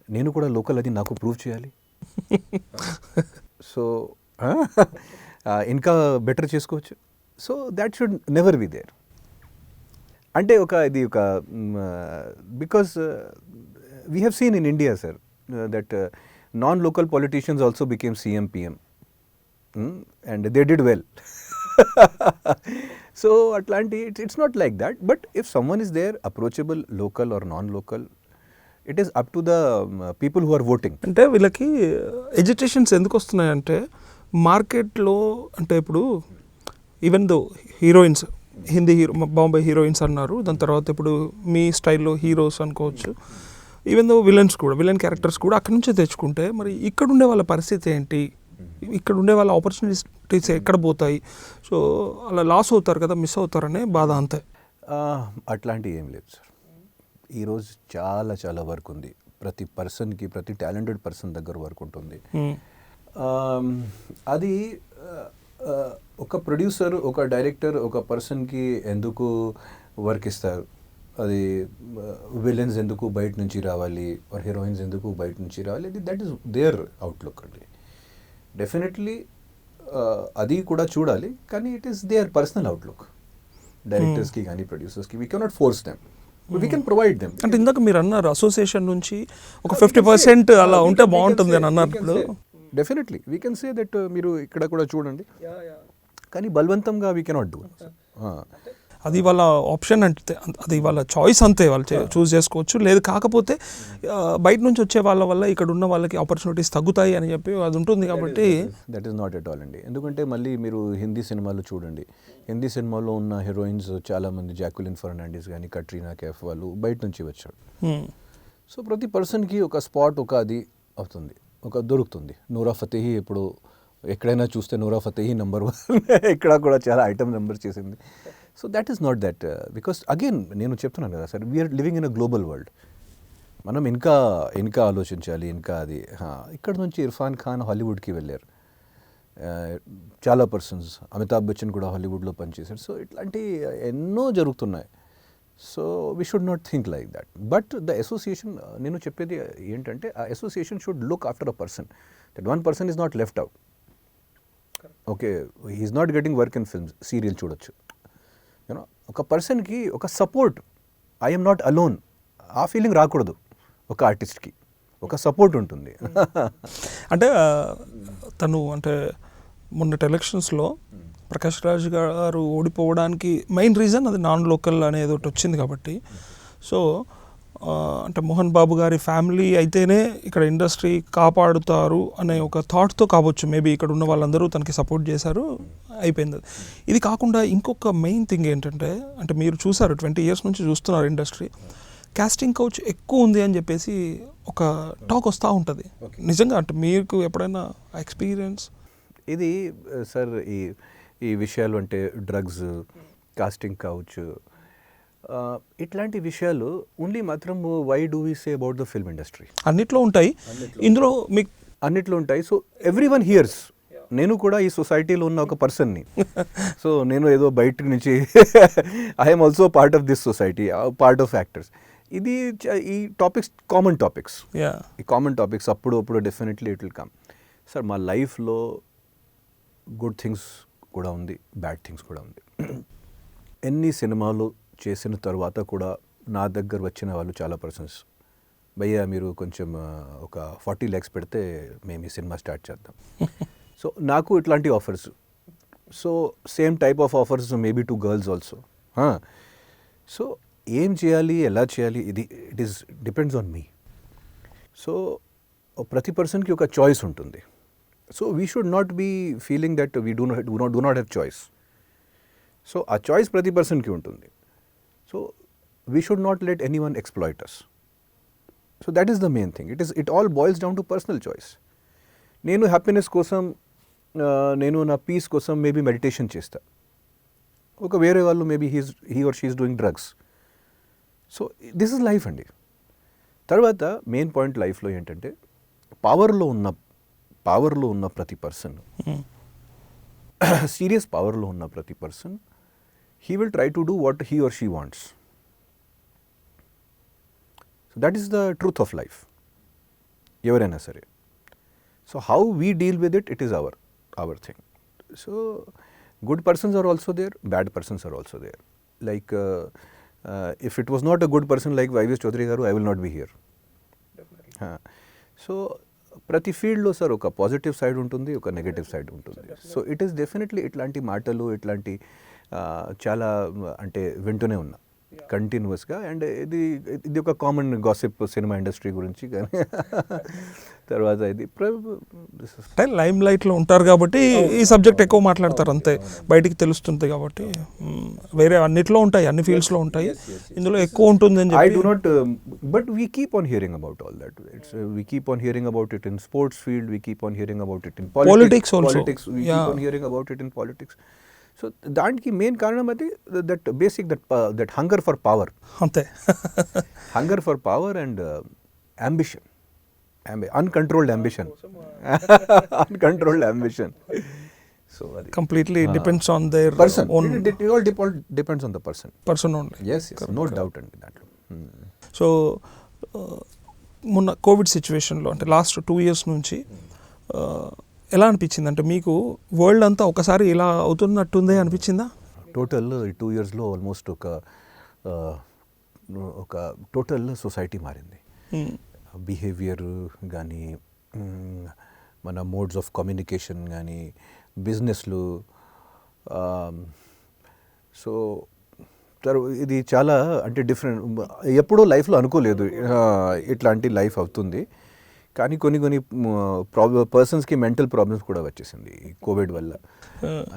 నేను కూడా లోకల్, అది నాకు ప్రూవ్ చేయాలి. సో ఇంకా బెటర్ చేసుకోవచ్చు. So that should never be there. అంటే ఇది ఒక because we have seen in India sir that non local politicians also became CM PM and they did well. So అట్లాంటి it's not like that. But if someone is there approachable, local or non local, it is up to the people who are voting. అంటే వీళ్ళకి ఎజిటేషన్స్ ఎందుకు వస్తున్నాయంటే మార్కెట్లో, అంటే ఇప్పుడు even though heroines, Hindi Bombay heroines అన్నారు, దాని తర్వాత ఇప్పుడు మీ స్టైల్లో హీరోస్ అనుకోవచ్చు, ఈవెన్ దో విలన్ క్యారెక్టర్స్ కూడా అక్కడి నుంచే తెచ్చుకుంటే మరి ఇక్కడ ఉండే వాళ్ళ పరిస్థితి ఏంటి, ఇక్కడ ఉండే వాళ్ళ ఆపర్చునిటీస్ ఎక్కడ పోతాయి? సో అలా లాస్ అవుతారు కదా, మిస్ అవుతారనే బాధ అంతే. అట్లాంటివి ఏం లేదు సార్. ఈరోజు చాలా చాలా వర్క్ ఉంది. ప్రతి పర్సన్కి, ప్రతి టాలెంటెడ్ పర్సన్ దగ్గర వర్క్ ఉంటుంది. అది ఒక ప్రొడ్యూసర్, ఒక డైరెక్టర్ ఒక పర్సన్కి ఎందుకు వర్క్ ఇస్తారు? అది విలన్స్ ఎందుకు బయట నుంచి రావాలి, ఆర్ హీరోయిన్స్ ఎందుకు బయట నుంచి రావాలి, దట్ ఈస్ దేర్ అవుట్లుక్ అండి. డెఫినెట్లీ అది కూడా చూడాలి, కానీ it is their personal outlook. డైరెక్టర్స్కి కానీ ప్రొడ్యూసర్స్కి we cannot force them, we can provide them. అంటే ఇందాక మీరు అన్నారు అసోసియేషన్ నుంచి ఒక 50% అలా ఉంటే బాగుంటుంది అని అన్నారు. ఇప్పుడు definitely we can say that మీరు ఇక్కడ కూడా చూడండి, కానీ బలవంతంగా వీ కెనాట్ డూ. అది వాళ్ళ ఆప్షన్, అంటే అది వాళ్ళ చాయిస్ అంతే, వాళ్ళు చూస్ చేసుకోవచ్చు. లేదు కాకపోతే బయట నుంచి వచ్చే వాళ్ళ వల్ల ఇక్కడ ఉన్న వాళ్ళకి ఆపర్చునిటీస్ తగ్గుతాయి అని చెప్పి అది ఉంటుంది. కాబట్టి that is not at all అండి. ఎందుకంటే మళ్ళీ మీరు హిందీ సినిమాలు చూడండి, హిందీ సినిమాలో ఉన్న హీరోయిన్స్ చాలామంది, జాక్విలిన్ ఫెర్నాండిస్ కానీ, కట్రీనా కైఫ్ వాళ్ళు బయట నుంచి వచ్చారు. సో ప్రతి పర్సన్కి ఒక స్పాట్, ఒక అది అవుతుంది, ఒక దొరుకుతుంది. నూరా ఫతేహి ఇప్పుడు ఎక్కడైనా చూస్తే నూరా ఫతేహి నెంబర్ 1, ఇక్కడ కూడా చాలా ఐటమ్ నెంబర్ చేసింది. So that is not that, because again నేను చెప్తున్నాను కదా sir, we are living in a global world. మనం ఇంకా ఆలోచించాలి. ఇంకా అది ఇక్కడ నుంచి ఇర్ఫాన్ ఖాన్ హాలీవుడ్కి వెళ్ళారు, చాలా పర్సన్స్, అమితాబ్ బచ్చన్ కూడా హాలీవుడ్లో పనిచేశారు. సో ఇట్లాంటి ఎన్నో జరుగుతున్నాయి. So we should not think like that. But the association, నేను చెప్పేది ఏంటంటే ఆ association should look after a person, that one person is not left out. Okay, he's not getting work in films, serial చూడొచ్చు. యూనో, ఒక పర్సన్కి ఒక సపోర్ట్, ఐఎమ్ నాట్ అలోన్, ఆ ఫీలింగ్ రాకూడదు. ఒక ఆర్టిస్ట్కి ఒక సపోర్ట్ ఉంటుంది. అంటే తను అంటే మొన్నటి ఎలక్షన్స్లో ప్రకాష్ రాజ్ గారు ఓడిపోవడానికి మెయిన్ రీజన్ అది నాన్ లోకల్ అనేది ఒకటి వచ్చింది కాబట్టి. సో అంటే మోహన్ బాబు గారి ఫ్యామిలీ అయితేనే ఇక్కడ ఇండస్ట్రీ కాపాడుతారు అనే ఒక థాట్తో కావచ్చు మేబీ ఇక్కడ ఉన్న వాళ్ళందరూ తనకి సపోర్ట్ చేశారు, అయిపోయింది. ఇది కాకుండా ఇంకొక మెయిన్ థింగ్ ఏంటంటే, అంటే మీరు చూసారు 20 years నుంచి చూస్తున్నారు ఇండస్ట్రీ, కాస్టింగ్ కౌచ్ ఎక్కువ ఉంది అని చెప్పేసి ఒక టాక్ వస్తూ ఉంటుంది. నిజంగా అంటే మీకు ఎప్పుడైనా ఎక్స్పీరియన్స్? ఇది సార్ ఈ విషయాలు అంటే డ్రగ్స్, కాస్టింగ్ కౌచ్, ఇట్లాంటి విషయాలు ఓన్లీ మాత్రం why do we say about the film industry? అన్నిట్లో ఉంటాయి, ఇందులో మీకు అన్నిట్లో ఉంటాయి. So every one hears. నేను కూడా ఈ సొసైటీలో ఉన్న ఒక పర్సన్ని. సో నేను ఏదో బయట నుంచి I'm also part of this society, part of actors. ఇది ఈ టాపిక్స్ కామన్ టాపిక్స్. ఈ కామన్ టాపిక్స్ అప్పుడు definitely it will come. Sir మా లైఫ్లో గుడ్ థింగ్స్ కూడా ఉంది, బ్యాడ్ థింగ్స్ కూడా ఉంది. ఎన్ని సినిమాలు చేసిన తర్వాత కూడా నా దగ్గర వచ్చిన వాళ్ళు చాలా పర్సన్స్, భయ్యా మీరు కొంచెం ఒక 40 lakhs పెడితే మేము ఈ సినిమా స్టార్ట్ చేద్దాం. సో నాకు ఇట్లాంటి offers. So same type of offers maybe to girls also. So ఏం చేయాలి, ఎలా చేయాలి, it is depends on me. So ప్రతి పర్సన్కి ఒక చాయిస్ ఉంటుంది. So we should not be feeling that we do not have choice. So ఆ చాయిస్ ప్రతి పర్సన్కి ఉంటుంది. So we should not let any one exploit us. So that is the main thing. It all boils down to personal choice. నేను హ్యాపీనెస్ కోసం, నేను నా పీస్ కోసం మేబీ మెడిటేషన్ చేస్తా. ఒక వేరే వాళ్ళు maybe he or she is doing drugs. So this is life అండి. తర్వాత మెయిన్ పాయింట్ లైఫ్లో ఏంటంటే పవర్లో ఉన్న ప్రతి పర్సన్, సీరియస్ పవర్లో ఉన్న ప్రతి person, he will try to do what he or she wants. So that is the truth of life, ఎవరైనా సరే. So how we deal with it is our thing. So good persons are also there, bad persons are also there. Like if it was not a good person like Y V S Chowdary garu, I will not be here. So ప్రతి ఫీల్డ్లో సార్ ఒక పాజిటివ్ సైడ్ ఉంటుంది, ఒక నెగటివ్ సైడ్ ఉంటుంది. సో ఇట్ ఈస్ డెఫినెట్లీ ఇట్లాంటి మాటలు, ఇట్లాంటి చాలా అంటే వింటూనే ఉన్నా కంటిన్యూస్గా. అండ్ ఇది ఒక కామన్ గాసిప్ సినిమా ఇండస్ట్రీ గురించి. కానీ తర్వాత ఇది లైమ్ లైట్లో ఉంటారు కాబట్టి ఈ సబ్జెక్ట్ ఎక్కువ మాట్లాడతారు, అంతే. బయటికి తెలుస్తుంది కాబట్టి. వేరే అన్నిట్లో ఉంటాయి, అన్ని ఫీల్డ్స్లో ఉంటాయి, ఇందులో ఎక్కువ ఉంటుంది అని I do not, but we keep on hearing about all that. We keep on hearing about it in sports field, we keep on hearing about it in Politics also. we keep on hearing about it in politics. So దానికి మెయిన్ కారణం అది that basic that hunger for power. అంతే. Hunger for power and ambition, uncontrolled ambition. Uncontrolled ambition. So అది completely depends on their person. Own It all depends on the person. Person only. Yes, no doubt అండి దాంట్లో. సో మొన్న కోవిడ్ సిచ్యువేషన్లో అంటే లాస్ట్ 2 years నుంచి ఎలా అనిపించింది? అంటే మీకు వరల్డ్ అంతా ఒకసారి ఇలా అవుతున్నట్టుందే అనిపించిందా? టోటల్ 2 yearsలో ఆల్మోస్ట్ ఒక టోటల్ సొసైటీ మారింది. బిహేవియర్ కానీ, మన మోడ్స్ ఆఫ్ కమ్యూనికేషన్ కానీ, బిజినెస్లు. సో ఇది చాలా అంటే డిఫరెంట్. ఎప్పుడూ లైఫ్లో అనుకోలేదు ఇట్లాంటి లైఫ్ అవుతుంది. కానీ కొన్ని పర్సన్స్కి మెంటల్ ప్రాబ్లమ్స్ కూడా వచ్చేసింది కోవిడ్ వల్ల.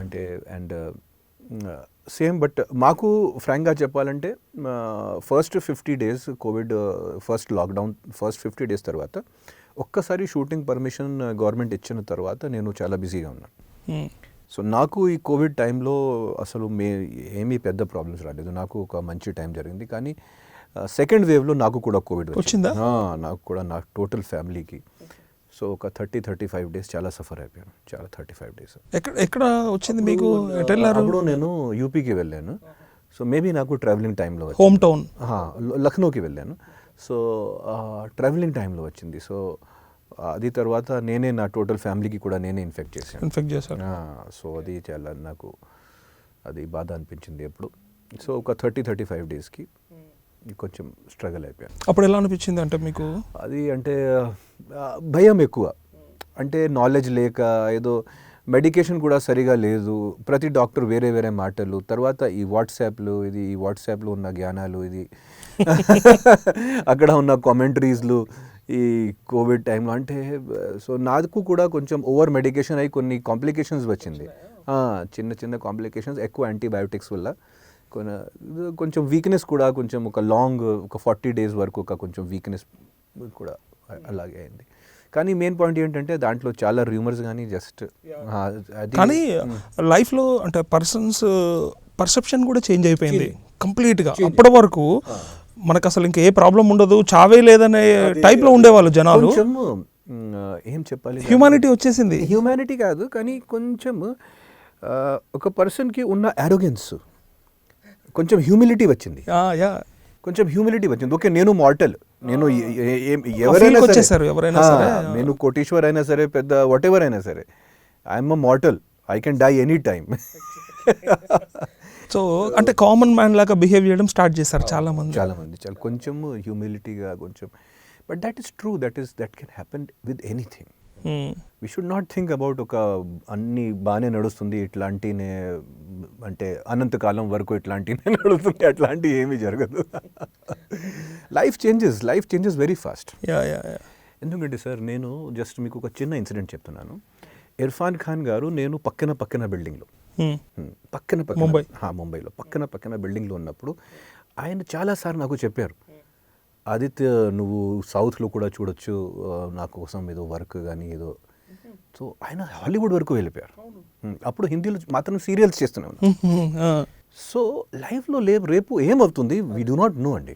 అంటే అండ్ సేమ్. బట్ మాకు ఫ్రాంక్గా చెప్పాలంటే first 50 days Covid, first lockdown, first 50 days తర్వాత ఒక్కసారి షూటింగ్ పర్మిషన్ గవర్నమెంట్ ఇచ్చిన తర్వాత నేను చాలా బిజీగా ఉన్నాను. సో నాకు ఈ కోవిడ్ టైంలో అసలు ఏమీ పెద్ద ప్రాబ్లమ్స్ రాలేదు. నాకు ఒక మంచి టైం జరిగింది. కానీ సెకండ్ వేవ్లో నాకు కూడా కోవిడ్ వచ్చిందా? నాకు కూడా, నా టోటల్ ఫ్యామిలీకి. సో ఒక 30-35 days చాలా సఫర్ అయిపోయాను. చాలా 35 days. ఎక్కడ వచ్చింది మీకు? అప్పుడు నేను యూపీకి వెళ్ళాను. సో మేబీ నాకు ట్రావెలింగ్ టైంలో, హోమ్ టౌన్ లక్నోకి వెళ్ళాను. సో ట్రావెలింగ్ టైంలో వచ్చింది. సో అది తర్వాత నేనే నా టోటల్ ఫ్యామిలీకి కూడా నేనే ఇన్ఫెక్ట్ చేశాను. సో అది చాలా నాకు అది బాధ అనిపించింది ఎప్పుడు. సో ఒక 30-35 daysకి కొంచెం స్ట్రగుల్ అయిపోయాను. అప్పుడు ఎలా అనిపించింది అంటే మీకు? అది అంటే భయం ఎక్కువ. అంటే నాలెడ్జ్ లేక, ఏదో మెడికేషన్ కూడా సరిగా లేదు, ప్రతి డాక్టర్ వేరే వేరే మాటలు, తర్వాత ఈ వాట్సాప్లో ఉన్న జ్ఞానాలు, ఇది అక్కడ ఉన్న కామెంటరీస్లు ఈ కోవిడ్ టైంలో. అంటే సో నాకు కూడా కొంచెం ఓవర్ మెడికేషన్ అయ్యి కొన్ని కాంప్లికేషన్స్ వచ్చింది. చిన్న కాంప్లికేషన్స్ ఎక్కువ యాంటీబయాటిక్స్ వల్ల. కొంచెం వీక్నెస్ కూడా కొంచెం ఒక లాంగ్ ఒక 40 days వరకు ఒక కొంచెం వీక్నెస్ కూడా అలాగే అయింది. కానీ మెయిన్ పాయింట్ ఏంటంటే దాంట్లో చాలా రూమర్స్ కానీ జస్ట్ అది కానీ లైఫ్లో అంటే పర్సెప్షన్ కూడా చేంజ్ అయిపోయింది కంప్లీట్గా. అప్పటి వరకు మనకు అసలు ఇంకా ఏ ప్రాబ్లం ఉండదు, చావే లేదనే టైప్లో ఉండేవాళ్ళు జనాలు. కొంచెం ఏం చెప్పాలి, హ్యూమానిటీ వచ్చేసింది. హ్యూమానిటీ కాదు కానీ కొంచెం ఒక పర్సన్కి ఉన్న యారోగెన్స్, కొంచెం హ్యూమిలిటీ వచ్చింది. కొంచెం హ్యూమిలిటీ వచ్చింది. ఓకే, నేను మార్టల్, నేను ఎవరైనా వచ్చేసారు, ఎవరైనా సరే, నేను కోటీశ్వర్ అయినా సరే, పెద్ద వాట్ ఎవర్ అయినా సరే, I'm a mortal, I can die any time. So అంటే కామన్ మ్యాన్ లాగా బిహేవ్ చేయడం స్టార్ట్ చేశారు చాలా మంది. చాలా కొంచెం హ్యూమిలిటీగా కొంచెం. But that is true, that can happen with anything. We should not think about ఒక అన్ని బాగానే నడుస్తుంది ఇట్లాంటినే, అంటే అనంతకాలం వరకు ఇట్లాంటినే నడుస్తుంది, అట్లాంటివి ఏమీ జరగదు. Life changes very fast. ఎందుకంటే సార్ నేను జస్ట్ మీకు ఒక చిన్న ఇన్సిడెంట్ చెప్తున్నాను. ఇర్ఫాన్ ఖాన్ గారు నేను పక్కన బిల్డింగ్లో, ముంబైలో పక్కన బిల్డింగ్లో ఉన్నప్పుడు ఆయన చాలాసార్లు నాకు చెప్పారు, ఆదిత్య నువ్వు సౌత్లో కూడా చూడొచ్చు నా కోసం ఏదో వర్క్ కానీ ఏదో. సో ఆయన హాలీవుడ్ వరకు వెళ్ళిపోయారు. అప్పుడు హిందీలో మాత్రం సీరియల్స్ చేస్తున్నాను. సో లైఫ్లో రేపు ఏమవుతుంది వీ డూ నాట్ నో అండి,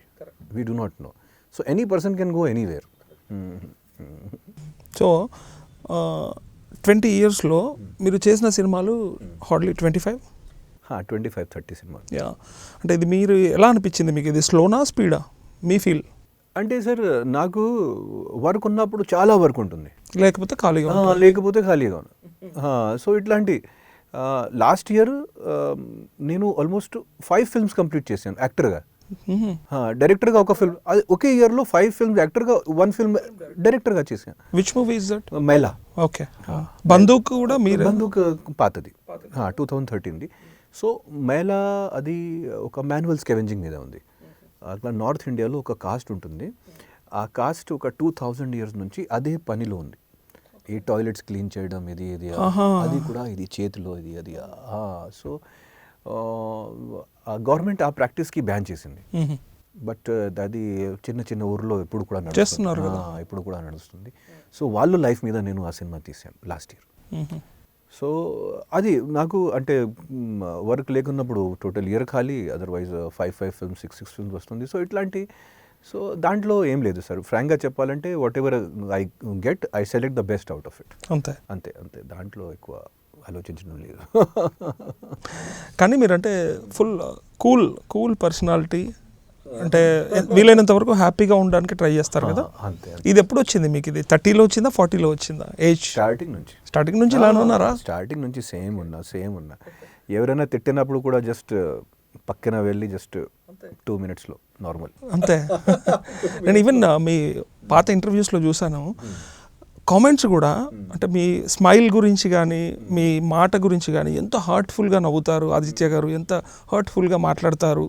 we do not know. So any person can go anywhere. So 20 yearsలో మీరు చేసిన సినిమాలు హార్డ్లీ 25-30 సినిమాలు. అంటే ఇది మీరు ఎలా అనిపించింది మీకు? ఇది స్లోనా స్పీడా మీ ఫీల్? అంటే సార్ నాకు వర్క్ ఉన్నప్పుడు చాలా వర్క్ ఉంటుంది, లేకపోతే ఖాళీగా ఉన్నా. సో ఇట్లాంటి లాస్ట్ ఇయర్ నేను ఆల్మోస్ట్ 5 films కంప్లీట్ చేశాను యాక్టర్గా. డైరెక్టర్గా ఒక ఫిల్మ్, అది ఒకే ఇయర్లో 5 films యాక్టర్గా, 1 film డైరెక్టర్గా చేశాను. Which movie is that? మైలా. ఓకే. బందూక్ కూడా మీరు? బందూక్ పాతది, 2013ది. సో మైలా అది ఒక మాన్యువల్ స్కెవెంజింగ్ మీద ఉంది. అట్లా నార్త్ ఇండియాలో ఒక కాస్ట్ ఉంటుంది, ఆ కాస్ట్ ఒక 2000 years నుంచి అదే పనిలో ఉంది. ఈ టాయిలెట్స్ క్లీన్ చేయడం, ఇది అది కూడా ఇది చేతిలో ఇది అది. సో గవర్నమెంట్ ఆ ప్రాక్టీస్కి బ్యాన్ చేసింది. బట్ అది చిన్న ఊర్లో ఇప్పుడు కూడా నడుస్తుంది. సో వాళ్ళ లైఫ్ మీద నేను ఆ సినిమా తీశాను లాస్ట్ ఇయర్. సో అది నాకు అంటే వర్క్ లేకున్నప్పుడు టోటల్ ఇయర్ ఖాళీ, అదర్వైజ్ 5 films 6 films వస్తుంది. సో ఇట్లాంటి, సో దాంట్లో ఏం లేదు సార్, ఫ్రాంక్గా చెప్పాలంటే what ever I get I select the best out of it. అంతే దాంట్లో ఎక్కువ ఆలోచించడం లేదు. కానీ మీరంటే ఫుల్ కూల్ పర్సనాలిటీ, అంటే వీలైనంత వరకు హ్యాపీగా ఉండడానికి ట్రై చేస్తారు కదా. ఇది ఎప్పుడు వచ్చింది మీకు? ఇది 30లో వచ్చిందా 40లో వచ్చిందా ఏజ్? స్టార్టింగ్ నుంచి ఇలానే ఉన్నారా? స్టార్టింగ్ నుంచి సేమ్ ఉన్నా. ఎవరైనా తిట్టినప్పుడు కూడా జస్ట్ పక్కన వెళ్ళి జస్ట్ 2 minutesలో నార్మల్, అంతే. నేను ఈవెన్ మీ పాత ఇంటర్వ్యూస్లో చూసాను, కామెంట్స్ కూడా అంటే మీ స్మైల్ గురించి కానీ మీ మాట గురించి కానీ ఎంతో హార్ట్ఫుల్గా నవ్వుతారు ఆదిత్య గారు, ఎంత హార్ట్ఫుల్గా మాట్లాడతారు.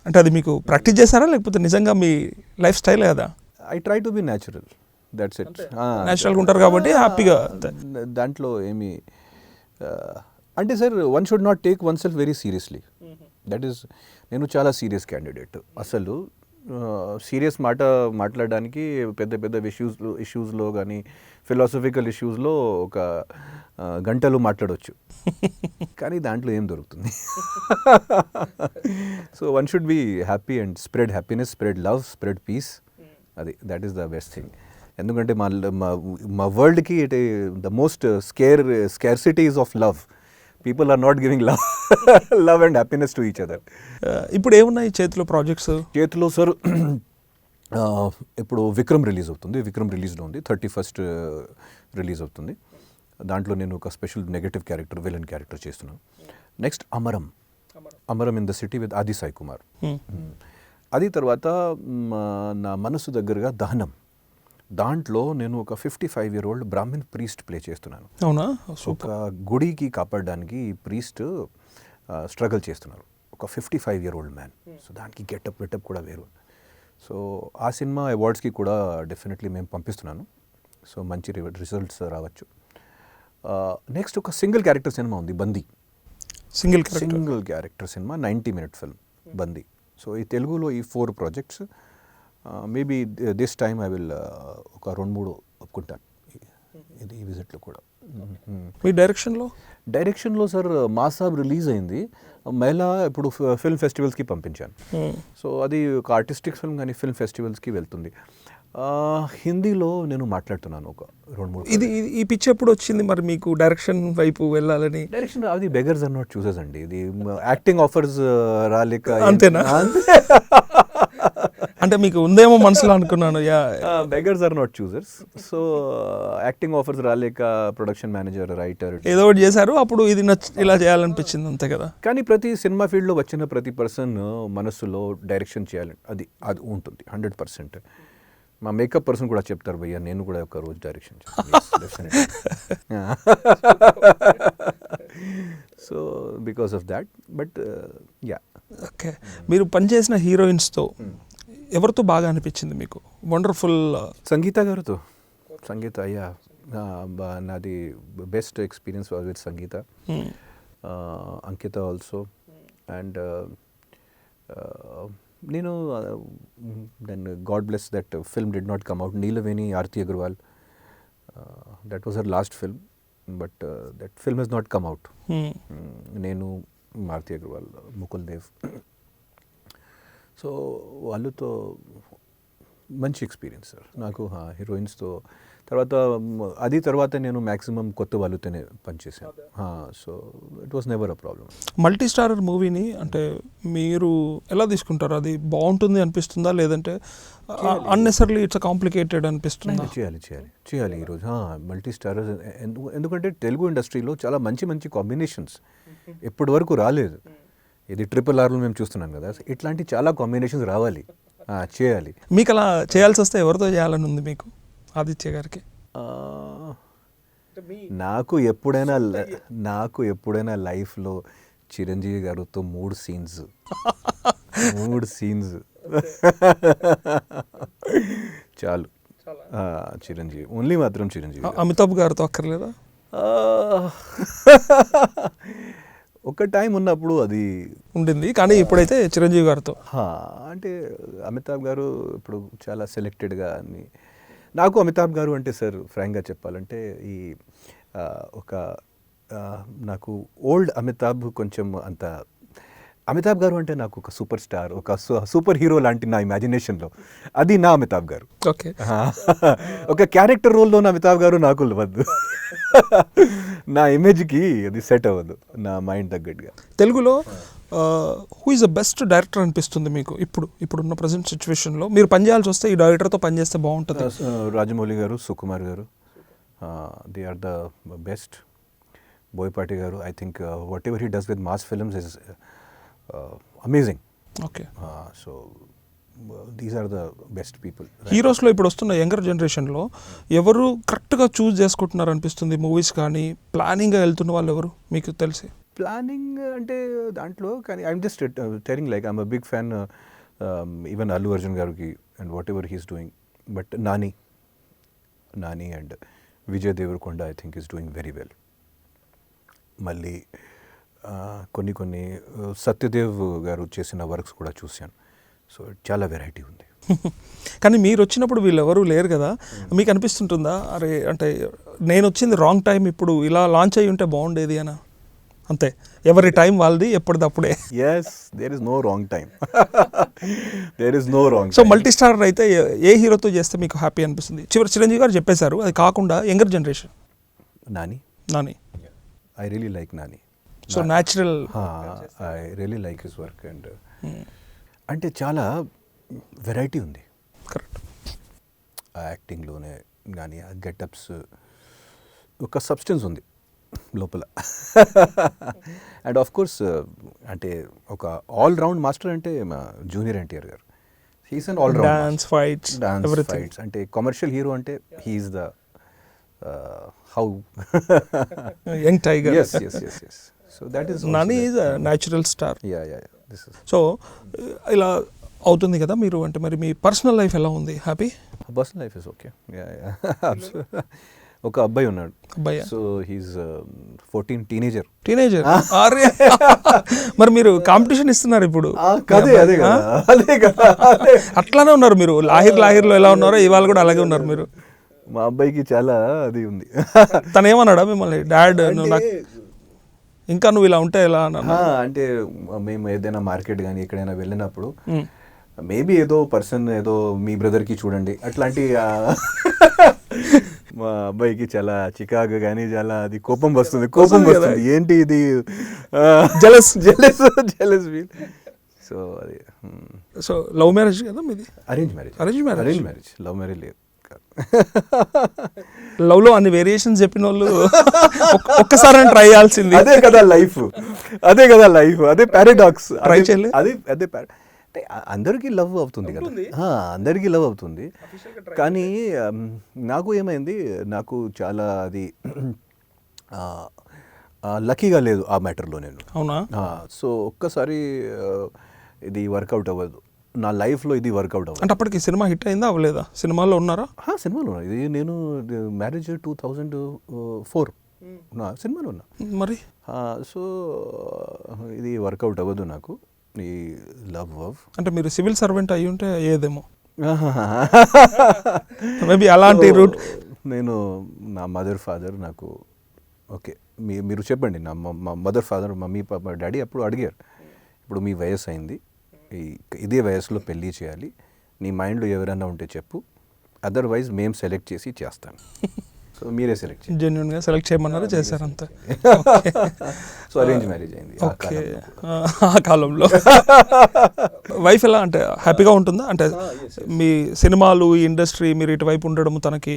అంటే అది మీకు ప్రాక్టీస్ చేశారా లేకపోతే నిజంగా మీ లైఫ్ స్టైల్ కదా? I try to be natural, that's it. న్యాచురల్గా ఉంటారు కాబట్టి హ్యాపీగా. దాంట్లో ఏమి అంటే sir, one should not take one self very seriously. That is, నేను చాలా సీరియస్ క్యాండిడేట్. అసలు సీరియస్ మాట్లాడడానికి పెద్ద ఇష్యూస్లో కానీ ఫిలాసఫికల్ ఇష్యూస్లో ఒక గంటలు మాట్లాడవచ్చు, కానీ దాంట్లో ఏం దొరుకుతుంది? So one should be happy and spread happiness, spread love, spread peace. అది that is the best thing. ఎందుకంటే మా వరల్డ్కి it the most scarcity is of love. People are not giving love and happiness to each other. ఇప్పుడు ఏమున్నాయి చేతిలో ప్రాజెక్ట్స్? చేతిలో సార్ ఇప్పుడు విక్రమ్ రిలీజ్ అవుతుంది. విక్రమ్ రిలీజ్లో ఉంది, 31st రిలీజ్ అవుతుంది. దాంట్లో నేను ఒక special negative character, villain character చేస్తున్నాను. Next Amaram in the city with Aadi Sai Kumar. అది తర్వాత నా మనసు దగ్గరగా దహనం, దాంట్లో నేను ఒక 55-year-old బ్రాహ్మణ్ ప్రీస్ట్ ప్లే చేస్తున్నాను. అవునా? ఒక గుడికి కాపాడడానికి ఈ ప్రీస్ట్ స్ట్రగుల్ చేస్తున్నారు, ఒక 55-year-old మ్యాన్. సో దానికి గెటప్ కూడా వేరు. సో ఆ సినిమా అవార్డ్స్కి కూడా డెఫినెట్లీ మేము పంపిస్తున్నాను. సో మంచి రిజల్ట్స్ రావచ్చు. నెక్స్ట్ ఒక సింగిల్ క్యారెక్టర్ సినిమా ఉంది, బందీ. Single character. Single character cinema, 90-minute film బందీ. సో ఈ తెలుగులో ఈ 4 projects maybe this time I will ఒక 2-3 ఒప్పుకుంటాను ఇది ఈ విజిట్లో కూడా. మీ డైరెక్షన్లో? డైరెక్షన్లో సార్ మాసాబ్ రిలీజ్ అయింది, మహిళా ఇప్పుడు ఫిల్మ్ ఫెస్టివల్స్కి పంపించాను. సో అది ఒక ఆర్టిస్టిక్ ఫిల్మ్ కానీ ఫిల్మ్ ఫెస్టివల్స్కి వెళ్తుంది. హిందీలో నేను మాట్లాడుతున్నాను ఒక 2-3. ఇది ఈ పిచ్ ఎప్పుడు వచ్చింది మరి మీకు డైరెక్షన్ వైపు వెళ్ళాలని? డైరెక్షన్ అది బెగర్స్ ఆర్ నాట్ చూసెస్ అండి. ఇది యాక్టింగ్ ఆఫర్స్ రాలేక. అంతేనా? అంటే మీకు ఉందేమో మనసులో అనుకున్నాను. Beggars are not choosers. So acting offers రాలేక ప్రొడక్షన్ మేనేజర్, రైటర్ ఏదో ఒకటి చేశారు, అప్పుడు ఇది ఇలా చేయాలనిపించింది, అంతే కదా? కానీ ప్రతి సినిమా ఫీల్డ్లో వచ్చిన ప్రతి పర్సన్ మనస్సులో డైరెక్షన్ చేయాలి, అది అది ఉంటుంది 100%. మా మేకప్ పర్సన్ కూడా చెప్తారు, భయ్యా నేను కూడా ఒక రోజు డైరెక్షన్ చేస్తాను. So because of that, but yeah. Okay, మీరు పనిచేసిన హీరోయిన్స్తో ఎవరితో బాగా అనిపించింది మీకు? వండర్ఫుల్. సంగీత గారితో. సంగీత, అయ్యా నాది best experience with Sangeetha. Ankitha also. And నేను then god bless that film did not come out. Neelaveni, Aarthi Agarwal, that was her last film, but that film has not come out. నేను, ఆర్తి అగర్వాల్, ముకుల్ దేవ్, సో వాళ్ళతో మంచి ఎక్స్పీరియన్స్ సార్ నాకు హీరోయిన్స్తో. తర్వాత నేను మ్యాక్సిమం కొత్త వాళ్ళతోనే పనిచేశాను. So it was never a problem. Multi starrer మూవీని అంటే మీరు ఎలా తీసుకుంటారు? అది బాగుంటుంది అనిపిస్తుందా, లేదంటే అన్నెసర్లీ ఇట్స్ కాంప్లికేటెడ్ అనిపిస్తుందా? చేయాలి ఈరోజు మల్టీ స్టారర్. ఎందుకంటే తెలుగు ఇండస్ట్రీలో చాలా మంచి కాంబినేషన్స్ ఇప్పటి వరకు రాలేదు. ఇది RRRలో మేము చూస్తున్నాం కదా, ఇట్లాంటి చాలా కాంబినేషన్స్ రావాలి, చేయాలి. మీకు అలా చేయాల్సి వస్తే ఎవరితో చేయాలని ఉంది మీకు, ఆదిత్య గారికి? నాకు ఎప్పుడైనా లైఫ్లో చిరంజీవి గారితో 3 సీన్స్ చాలు. చిరంజీవి ఓన్లీ, మాత్రం చిరంజీవి. అమితాబ్ గారితో అక్కర్లేదా? ఒక టైం ఉన్నప్పుడు అది ఉండింది, కానీ ఇప్పుడైతే చిరంజీవి గారితో. అంటే అమితాబ్ గారు ఇప్పుడు చాలా సెలెక్టెడ్గా అని. నాకు అమితాబ్ గారు అంటే సార్ ఫ్రాంక్గా చెప్పాలంటే ఈ నాకు ఓల్డ్ అమితాబ్ కొంచెం అంత. అమితాబ్ గారు అంటే నాకు ఒక సూపర్ స్టార్, ఒక సూపర్ హీరో లాంటి నా ఇమాజినేషన్లో అది నా అమితాబ్ గారు. ఓకే, ఒక క్యారెక్టర్ రోల్లో ఉన్న అమితాబ్ గారు నాకు వద్దు. నా ఇమేజ్కి అది సెట్ అవ్వదు, నా మైండ్ తగ్గట్టుగా. తెలుగులో who is the best director అనిపిస్తుంది మీకు ఇప్పుడున్న ప్రజెంట్ సిచ్యువేషన్లో? మీరు పనిచేయాల్సి వస్తే ఈ డైరెక్టర్తో పనిచేస్తే బాగుంటుంది. Rajamouli garu, Sukumar garu, they are the best. Boyapati garu, I think whatever he does with mass films is amazing. Okay, so these are the best people. హీరోస్లో ఇప్పుడు వస్తున్న యంగర్ జనరేషన్లో ఎవరు కరెక్ట్గా చూస్ చేసుకుంటున్నారు అనిపిస్తుంది మూవీస్? కానీ ప్లానింగ్గా వెళ్తున్న వాళ్ళు ఎవరు మీకు తెలిసి? ప్లానింగ్ అంటే దాంట్లో, కానీ I'm just telling like I'm a big fan even Allu Arjun గారికి and whatever he's doing. But Nani and Vijay Deverakonda I think is doing very well. మళ్ళీ కొన్ని సత్యదేవ్ గారు చేసిన వర్క్స్ కూడా చూశాను. సో చాలా వెరైటీ ఉంది. కానీ మీరు వచ్చినప్పుడు వీళ్ళెవరూ లేరు కదా, మీకు అనిపిస్తుంటుందా అరే అంటే నేను వచ్చింది రాంగ్ టైం, ఇప్పుడు ఇలా లాంచ్ అయ్యి ఉంటే బాగుండేది అని? అంతే, ఎవరి టైం వాళ్ళది, ఎప్పటిదప్పుడే. Yes, there is no wrong time. There is no wrong time. So multi starrer అయితే ఏ హీరోతో చేస్తే మీకు హ్యాపీ అనిపిస్తుంది? చిరంజీవి గారు చెప్పేశారు, అది కాకుండా younger generation. Nani. I really like Nani. So natural. I really like his work and అంటే చాలా వెరైటీ ఉంది. కరెక్ట్. ఆ యాక్టింగ్లోనే కానీ ఆ గెటప్స్, ఒక సబ్స్టెన్స్ ఉంది లోపల. అండ్ ఆఫ్ కోర్స్ అంటే ఒక ఆల్ రౌండ్ మాస్టర్ అంటే మా junior NTR garu. He's an all round. Dance fights అంటే కమర్షియల్ హీరో అంటే he's the how young tiger. yes. So that is Nani is a natural star. Yeah. This is so ఇలా అవుతుంది కదా మీరు, అంటే మరి మీ పర్సనల్ లైఫ్ ఎలా ఉంది? Happy? personal life is okay. Yeah. ఒక అబ్బాయి ఉన్నాడు. అబ్బాయా? So he's 14 teenager. అరే మరి మీరు కాంపిటీషన్ ఇస్తున్నారు ఇప్పుడు. అదే కదా అట్లానే ఉన్నారు మీరు. లాహిర్లో ఎలా ఉన్నారో ఇవాళ కూడా అలాగే ఉన్నారు మీరు. మా అబ్బాయికి చాలా అది ఉంది. తను ఏమన్నాడా మిమ్మల్ని, డాడ్ ఇంకా నువ్వు ఇలా ఉంటే ఎలా అన్నా? అంటే మేము ఏదైనా మార్కెట్ కానీ ఎక్కడైనా వెళ్ళినప్పుడు మేబీ ఏదో పర్సన్ ఏదో మీ బ్రదర్కి చూడండి అట్లాంటి మా అబ్బాయికి చాలా చికాకు కానీ చాలా అది కోపం వస్తుంది. ఏంటి ఇది జెలస్ ఫీల్. సో అది సో లవ్ మ్యారేజ్ కదా మీది? Arrange marriage. లవ్ మ్యారేజ్ లేదు. లవ్ లో అన్ని వేరియేషన్స్ చెప్పిన వాళ్ళు ఒక్కసారి ట్రై చేయాల్సింది. అదే కదా లైఫ్, అదే పారాడాక్స్. ట్రై చేయలే? అదే అంటే అందరికీ లవ్ అవుతుంది కదా, అందరికీ లవ్ అవుతుంది. కానీ నాకు ఏమైంది, నాకు చాలా అది లక్కీగా లేదు ఆ మ్యాటర్లో నేను. అవునా? సో ఒక్కసారి ఇది వర్కౌట్ అవ్వదు నా లైఫ్లో, ఇది వర్కౌట్ అవ్వదు. అంటే అప్పటికి సినిమా హిట్ అయిందా అవ్వలేదా? సినిమాలో ఉన్నారా? సినిమాలో ఉన్నా. ఇది నేను మ్యారేజ్ 2004 సినిమాలో ఉన్నా మరి. సో ఇది వర్కౌట్ అవ్వదు నాకు ఈ లవ్. అంటే మీరు సివిల్ సర్వెంట్ అయ్యి ఉంటే అయ్యేదేమో మేబీ అలాంటి రూట్. నేను నా మదర్ ఫాదర్ నాకు ఓకే మీరు చెప్పండి, నా మదర్ ఫాదర్ మమ్మీ పాప డాడీ అప్పుడు అడిగారు, ఇప్పుడు మీ వయసు అయింది, ఇదే వయసులో పెళ్ళి చేయాలి, నీ మైండ్లో ఎవరైనా ఉంటే చెప్పు, అదర్వైజ్ మేము సెలెక్ట్ చేసి చేస్తాను. సో మీరే సెలెక్ట్ చేయండి. జెన్యున్గా సెలెక్ట్ చేయమన్నారు, చేశారు అంతే. సో అరేంజ్ మ్యారేజ్ అయింది ఓకే. ఆ కాలంలో వైఫ్ ఎలా అంటే హ్యాపీగా ఉంటుందా? అంటే మీ సినిమాలు ఈ ఇండస్ట్రీ మీరు ఇటువైపు ఉండడం తనకి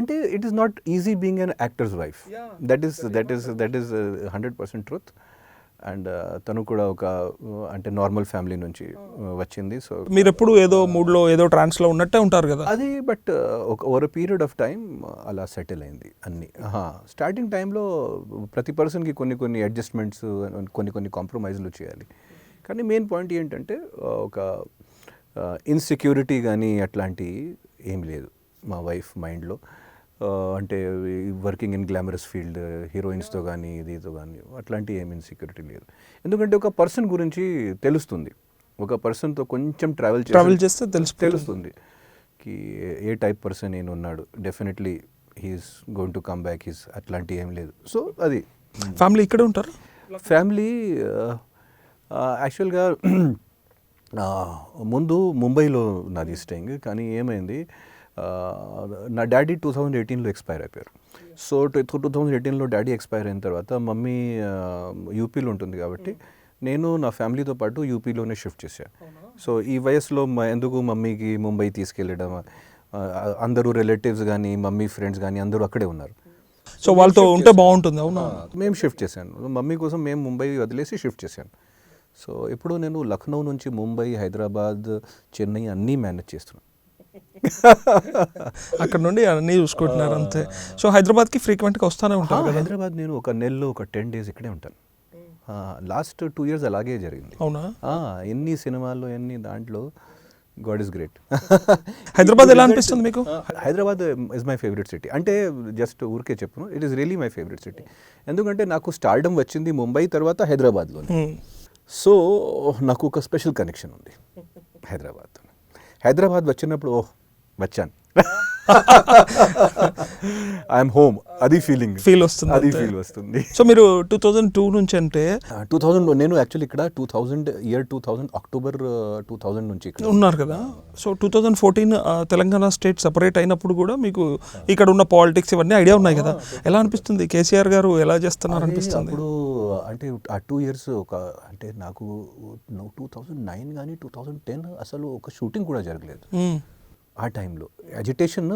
అంటే it is not easy being an actors wife. That is 100% truth. And తను కూడా ఒక అంటే నార్మల్ ఫ్యామిలీ నుంచి వచ్చింది. సో మీరు ఎప్పుడు ఏదో మూడ్లో ఏదో ట్రాన్స్లో ఉన్నట్టే ఉంటారు కదా అది. బట్ ఒక ఓవర్ పీరియడ్ ఆఫ్ టైం అలా సెటిల్ అయింది అన్నీ. స్టార్టింగ్ టైంలో ప్రతి పర్సన్కి కొన్ని అడ్జస్ట్మెంట్స్, కొన్ని కాంప్రమైజ్లు చేయాలి. కానీ మెయిన్ పాయింట్ ఏంటంటే ఒక ఇన్సెక్యూరిటీ కానీ అట్లాంటి ఏం లేదు మా వైఫ్ మైండ్లో. అంటే వర్కింగ్ ఇన్ గ్లామరస్ ఫీల్డ్, హీరోయిన్స్తో కానీ ఇదితో కానీ అట్లాంటి ఏమి ఇన్సెక్యూరిటీ లేదు. ఎందుకంటే ఒక పర్సన్ గురించి తెలుస్తుంది, ఒక పర్సన్తో కొంచెం ట్రావెల్ చేస్తే తెలుస్తుంది కి ఏ టైప్ పర్సన్ నేను ఉన్నాడు, definitely he's going to come back, he's అట్లాంటి ఏం లేదు. సో అది ఫ్యామిలీ ఇక్కడే ఉంటారు. ఫ్యామిలీ యాక్చువల్గా ముందు ముంబైలో నాది స్టేయింగ్. కానీ ఏమైంది, నా డాడీ 2018లో ఎక్స్పైర్ అయిపోయారు. సో 2018లో డాడీ ఎక్స్పైర్ అయిన తర్వాత మమ్మీ యూపీలో ఉంటుంది కాబట్టి నేను నా ఫ్యామిలీతో పాటు యూపీలోనే షిఫ్ట్ చేశాను. సో ఈ వయసులో ఎందుకు మమ్మీకి ముంబై తీసుకెళ్ళడం, అందరూ రిలేటివ్స్ కానీ మమ్మీ ఫ్రెండ్స్ కానీ అందరూ అక్కడే ఉన్నారు. సో వాళ్ళతో ఉంటే బాగుంటుంది. అవునా? మేము షిఫ్ట్ చేశాను, మమ్మీ కోసం మేము ముంబై వదిలేసి షిఫ్ట్ చేశాను. సో ఇప్పుడు నేను లక్నో నుంచి ముంబై, హైదరాబాద్, చెన్నై అన్నీ మేనేజ్ చేస్తున్నాను. అక్కడ నుండి అన్నీ చూసుకుంటున్నారు అంతే. సో హైదరాబాద్కి ఫ్రీక్వెంట్గా వస్తూనే ఉంటాను. హైదరాబాద్ నేను ఒక నెలలో ఒక 10 days ఇక్కడే ఉంటాను. లాస్ట్ 2 years అలాగే జరిగింది. అవునా? ఎన్ని సినిమాల్లో ఎన్ని దాంట్లో గాడ్ ఇస్ గ్రేట్. హైదరాబాద్ ఎలా అనిపిస్తుంది మీకు? Hyderabad is my favourite city. అంటే జస్ట్ ఊరికే చెప్పను, it is really my favourite city. ఎందుకంటే నాకు స్టార్డమ్ వచ్చింది ముంబై తర్వాత హైదరాబాద్లో. సో నాకు ఒక స్పెషల్ కనెక్షన్ ఉంది హైదరాబాద్తో. హైదరాబాద్ వచ్చినప్పుడు వచ్చాను, ఐఎమ్ హోమ్, అది ఫీల్ వస్తుంది. సో మీరు 2002 నుంచి అంటే 2000 నేను యాక్చువల్లీ ఇక్కడ 2000 అక్టోబర్ 2000 నుంచి ఇక్కడ ఉన్నారు కదా. సో 2014 తెలంగాణ స్టేట్ సెపరేట్ అయినప్పుడు కూడా మీకు ఇక్కడ ఉన్న పాలిటిక్స్ ఇవన్నీ ఐడియా ఉన్నాయి కదా. ఎలా అనిపిస్తుంది? కేసీఆర్ గారు ఎలా చేస్తున్నారు అనిపిస్తుంది? అప్పుడు అంటే ఆ 2 years ఒక అంటే నాకు 2009 కానీ 2010 అసలు ఒక షూటింగ్ కూడా జరగలేదు. ఆ టైంలో అజిటేషన్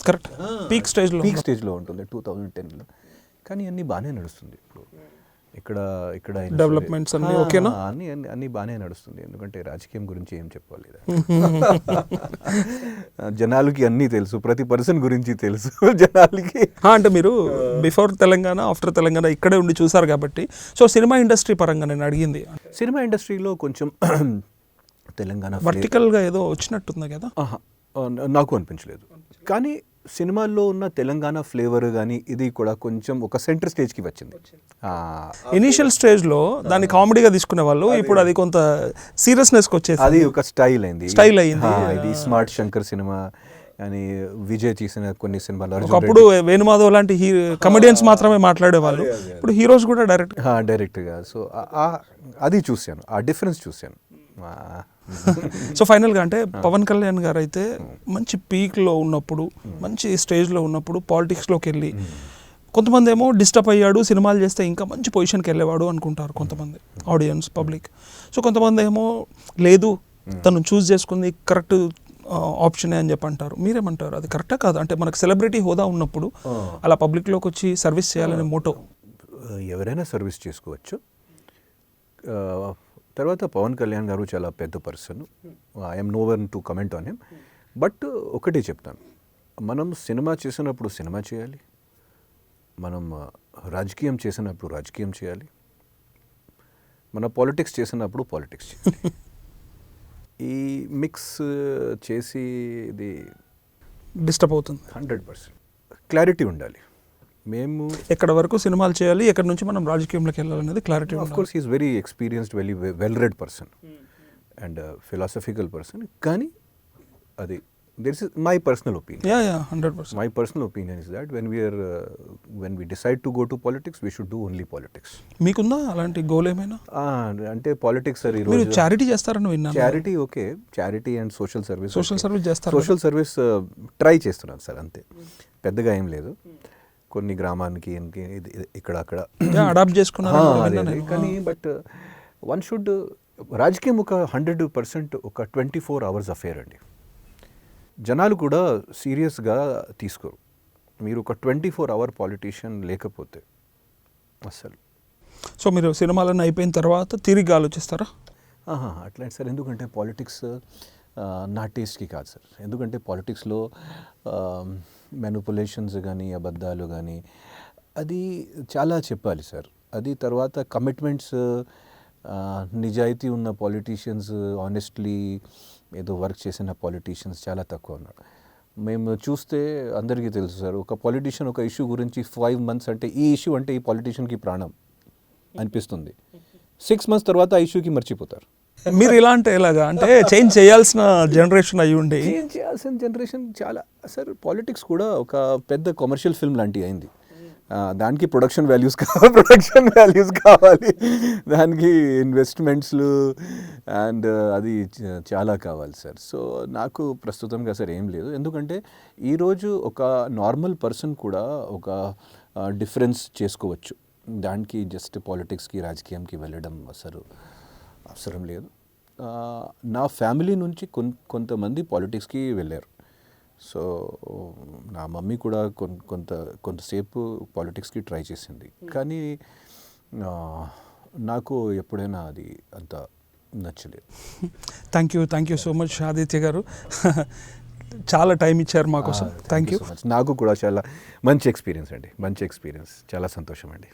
కరెక్ట్ పీక్ స్టేజ్లో ఉంటుంది 2010లో. కానీ అన్నీ బాగానే నడుస్తుంది ఇప్పుడు. ఇక్కడ డెవలప్మెంట్స్ అన్నీ ఓకేనా? అన్నీ బాగానే నడుస్తుంది. ఎందుకంటే రాజకీయం గురించి ఏం చెప్పాలి, జనాలకి అన్నీ తెలుసు, ప్రతి పర్సన్ గురించి తెలుసు జనాలకి. అంటే మీరు బిఫోర్ తెలంగాణ ఆఫ్టర్ తెలంగాణ ఇక్కడే ఉండి చూసారు కాబట్టి, సో సినిమా ఇండస్ట్రీ పరంగా నేను అడిగింది, సినిమా ఇండస్ట్రీలో కొంచెం తెలంగాణ వర్టికల్గా ఏదో వచ్చినట్టుంది కదా. నాకు అనిపించలేదు. కానీ సినిమాల్లో ఉన్న తెలంగాణ ఫ్లేవర్ కానీ ఇది కూడా కొంచెం ఒక సెంటర్ స్టేజ్కి వచ్చింది. ఇనీషియల్ స్టేజ్లో దాన్ని కామెడీగా తీసుకునే వాళ్ళు, ఇప్పుడు అది కొంత సీరియస్నెస్కి వచ్చేసి అది ఒక స్టైల్ అయింది. స్టైల్ అయింది. ఇది స్మార్ట్ శంకర్ సినిమా అని విజయ్ చేసిన కొన్ని సినిమాలు, ఒకప్పుడు వేణుమాధవ్ లాంటి కమెడియన్స్ మాత్రమే మాట్లాడేవాళ్ళు, ఇప్పుడు హీరోస్ కూడా డైరెక్ట్గా. సో అది చూశాను, ఆ డిఫరెన్స్ చూశాను. సో ఫైనల్గా అంటే పవన్ కళ్యాణ్ గారు అయితే మంచి పీక్లో ఉన్నప్పుడు, మంచి స్టేజ్లో ఉన్నప్పుడు పాలిటిక్స్లోకి వెళ్ళి కొంతమంది ఏమో డిస్టర్బ్ అయ్యాడు, సినిమాలు చేస్తే ఇంకా మంచి పొజిషన్కి వెళ్ళేవాడు అనుకుంటారు కొంతమంది ఆడియన్స్, పబ్లిక్. సో కొంతమంది ఏమో లేదు తను చూస్ చేసుకుంది కరెక్ట్ ఆప్షనే అని చెప్పి అంటారు. మీరేమంటారు, అది కరెక్టా కాదు? అంటే మనకు సెలబ్రిటీ హోదా ఉన్నప్పుడు అలా పబ్లిక్లోకి వచ్చి సర్వీస్ చేయాలనే మోటో. ఎవరైనా సర్వీస్ చేసుకోవచ్చు. తర్వాత పవన్ కళ్యాణ్ గారు చాలా పెద్ద person, I'm no one to comment on him. But ఒకటే చెప్తాను, మనం సినిమా చేసినప్పుడు సినిమా చేయాలి, మనం రాజకీయం చేసినప్పుడు రాజకీయం చేయాలి, మన పాలిటిక్స్ చేసినప్పుడు పాలిటిక్స్ చేయాలి. ఈ మిక్స్ చేసి ఇది డిస్టర్బ్ అవుతుంది. 100% క్లారిటీ ఉండాలి. మేము ఎక్కడ వరకు సినిమాలు చేయాలి, ఎక్కడి నుంచి మనం రాజకీయంలోకి వెళ్ళాలనేది clarity. Of course is very experienced, well read person and philosophical person. కానీ అది this is my personal opinion. 100%. My personal opinion is that when we decide to go to politics we should do only politics. మీకుందా అలాంటి గోల్ ఏమైనా? అంటే పాలిటిక్స్ సార్, మీరు చారిటీ చేస్తారని విన్నాను. Charity okay, charity and social service చేస్తారు. సోషల్ సర్వీస్ ట్రై చేస్తున్నాను సార్, అంతే, పెద్దగా ఏం లేదు. కొన్ని గ్రామానికి ఇక్కడ అక్కడ అడాప్ట్ చేసుకున్నారు. కానీ బట్ వన్ షుడ్, రాజకీయం ఒక 100% ఒక 24 hours అఫేర్ అండి. జనాలు కూడా సీరియస్గా తీసుకోరు. మీరు ఒక 24 hour పాలిటీషియన్ లేకపోతే అస్సలు. సో మీరు సినిమాలన్నీ అయిపోయిన తర్వాత తిరిగి ఆలోచిస్తారా? అట్లాంటి సార్, ఎందుకంటే పాలిటిక్స్ నా టేస్ట్కి కాదు సార్. ఎందుకంటే పాలిటిక్స్లో మ్యానిపులేషన్స్ కానీ అబద్ధాలు కానీ అది చాలా చెప్పాలి సార్. అది తర్వాత కమిట్మెంట్స్, నిజాయితీ ఉన్న పాలిటీషియన్స్, ఆనెస్ట్లీ ఏదో వర్క్ చేసిన పాలిటీషియన్స్ చాలా తక్కువ ఉన్నారు. మేము చూస్తే అందరికీ తెలుసు సార్, ఒక పాలిటీషియన్ ఒక ఇష్యూ గురించి 5 months అంటే ఈ ఇష్యూ అంటే ఈ పాలిటీషియన్కి ప్రాణం అనిపిస్తుంది. 6 months తర్వాత ఆ ఇష్యూకి మర్చిపోతారు. మీరు ఇలా అంటే ఎలాగా? అంటే చేంజ్ చేయాల్సిన జనరేషన్ అయ్యి ఉండి. చేంజ్ చేయాల్సిన జనరేషన్ చాలా సార్. పాలిటిక్స్ కూడా ఒక పెద్ద కమర్షియల్ ఫిల్మ్ లాంటివి అయింది. దానికి ప్రొడక్షన్ వాల్యూస్ కావాలి, దానికి ఇన్వెస్ట్మెంట్స్లు అండ్ అది చాలా కావాలి సార్. సో నాకు ప్రస్తుతంగా సార్ ఏం లేదు. ఎందుకంటే ఈరోజు ఒక నార్మల్ పర్సన్ కూడా ఒక డిఫరెన్స్ చేసుకోవచ్చు. దానికి జస్ట్ పాలిటిక్స్కి రాజకీయంకి వెళ్ళడం అసలు అవసరం లేదు. నా ఫ్యామిలీ నుంచి కొంతమంది పాలిటిక్స్కి వెళ్ళారు. సో నా మమ్మీ కూడా కొంతసేపు పాలిటిక్స్కి ట్రై చేసింది. కానీ నాకు ఎప్పుడైనా అది అంత నచ్చలేదు. Thank you so much Aditya గారు. చాలా టైం ఇచ్చారు మా కోసం. Thank you. నాకు కూడా చాలా మంచి ఎక్స్పీరియన్స్ అండి, చాలా సంతోషం అండి.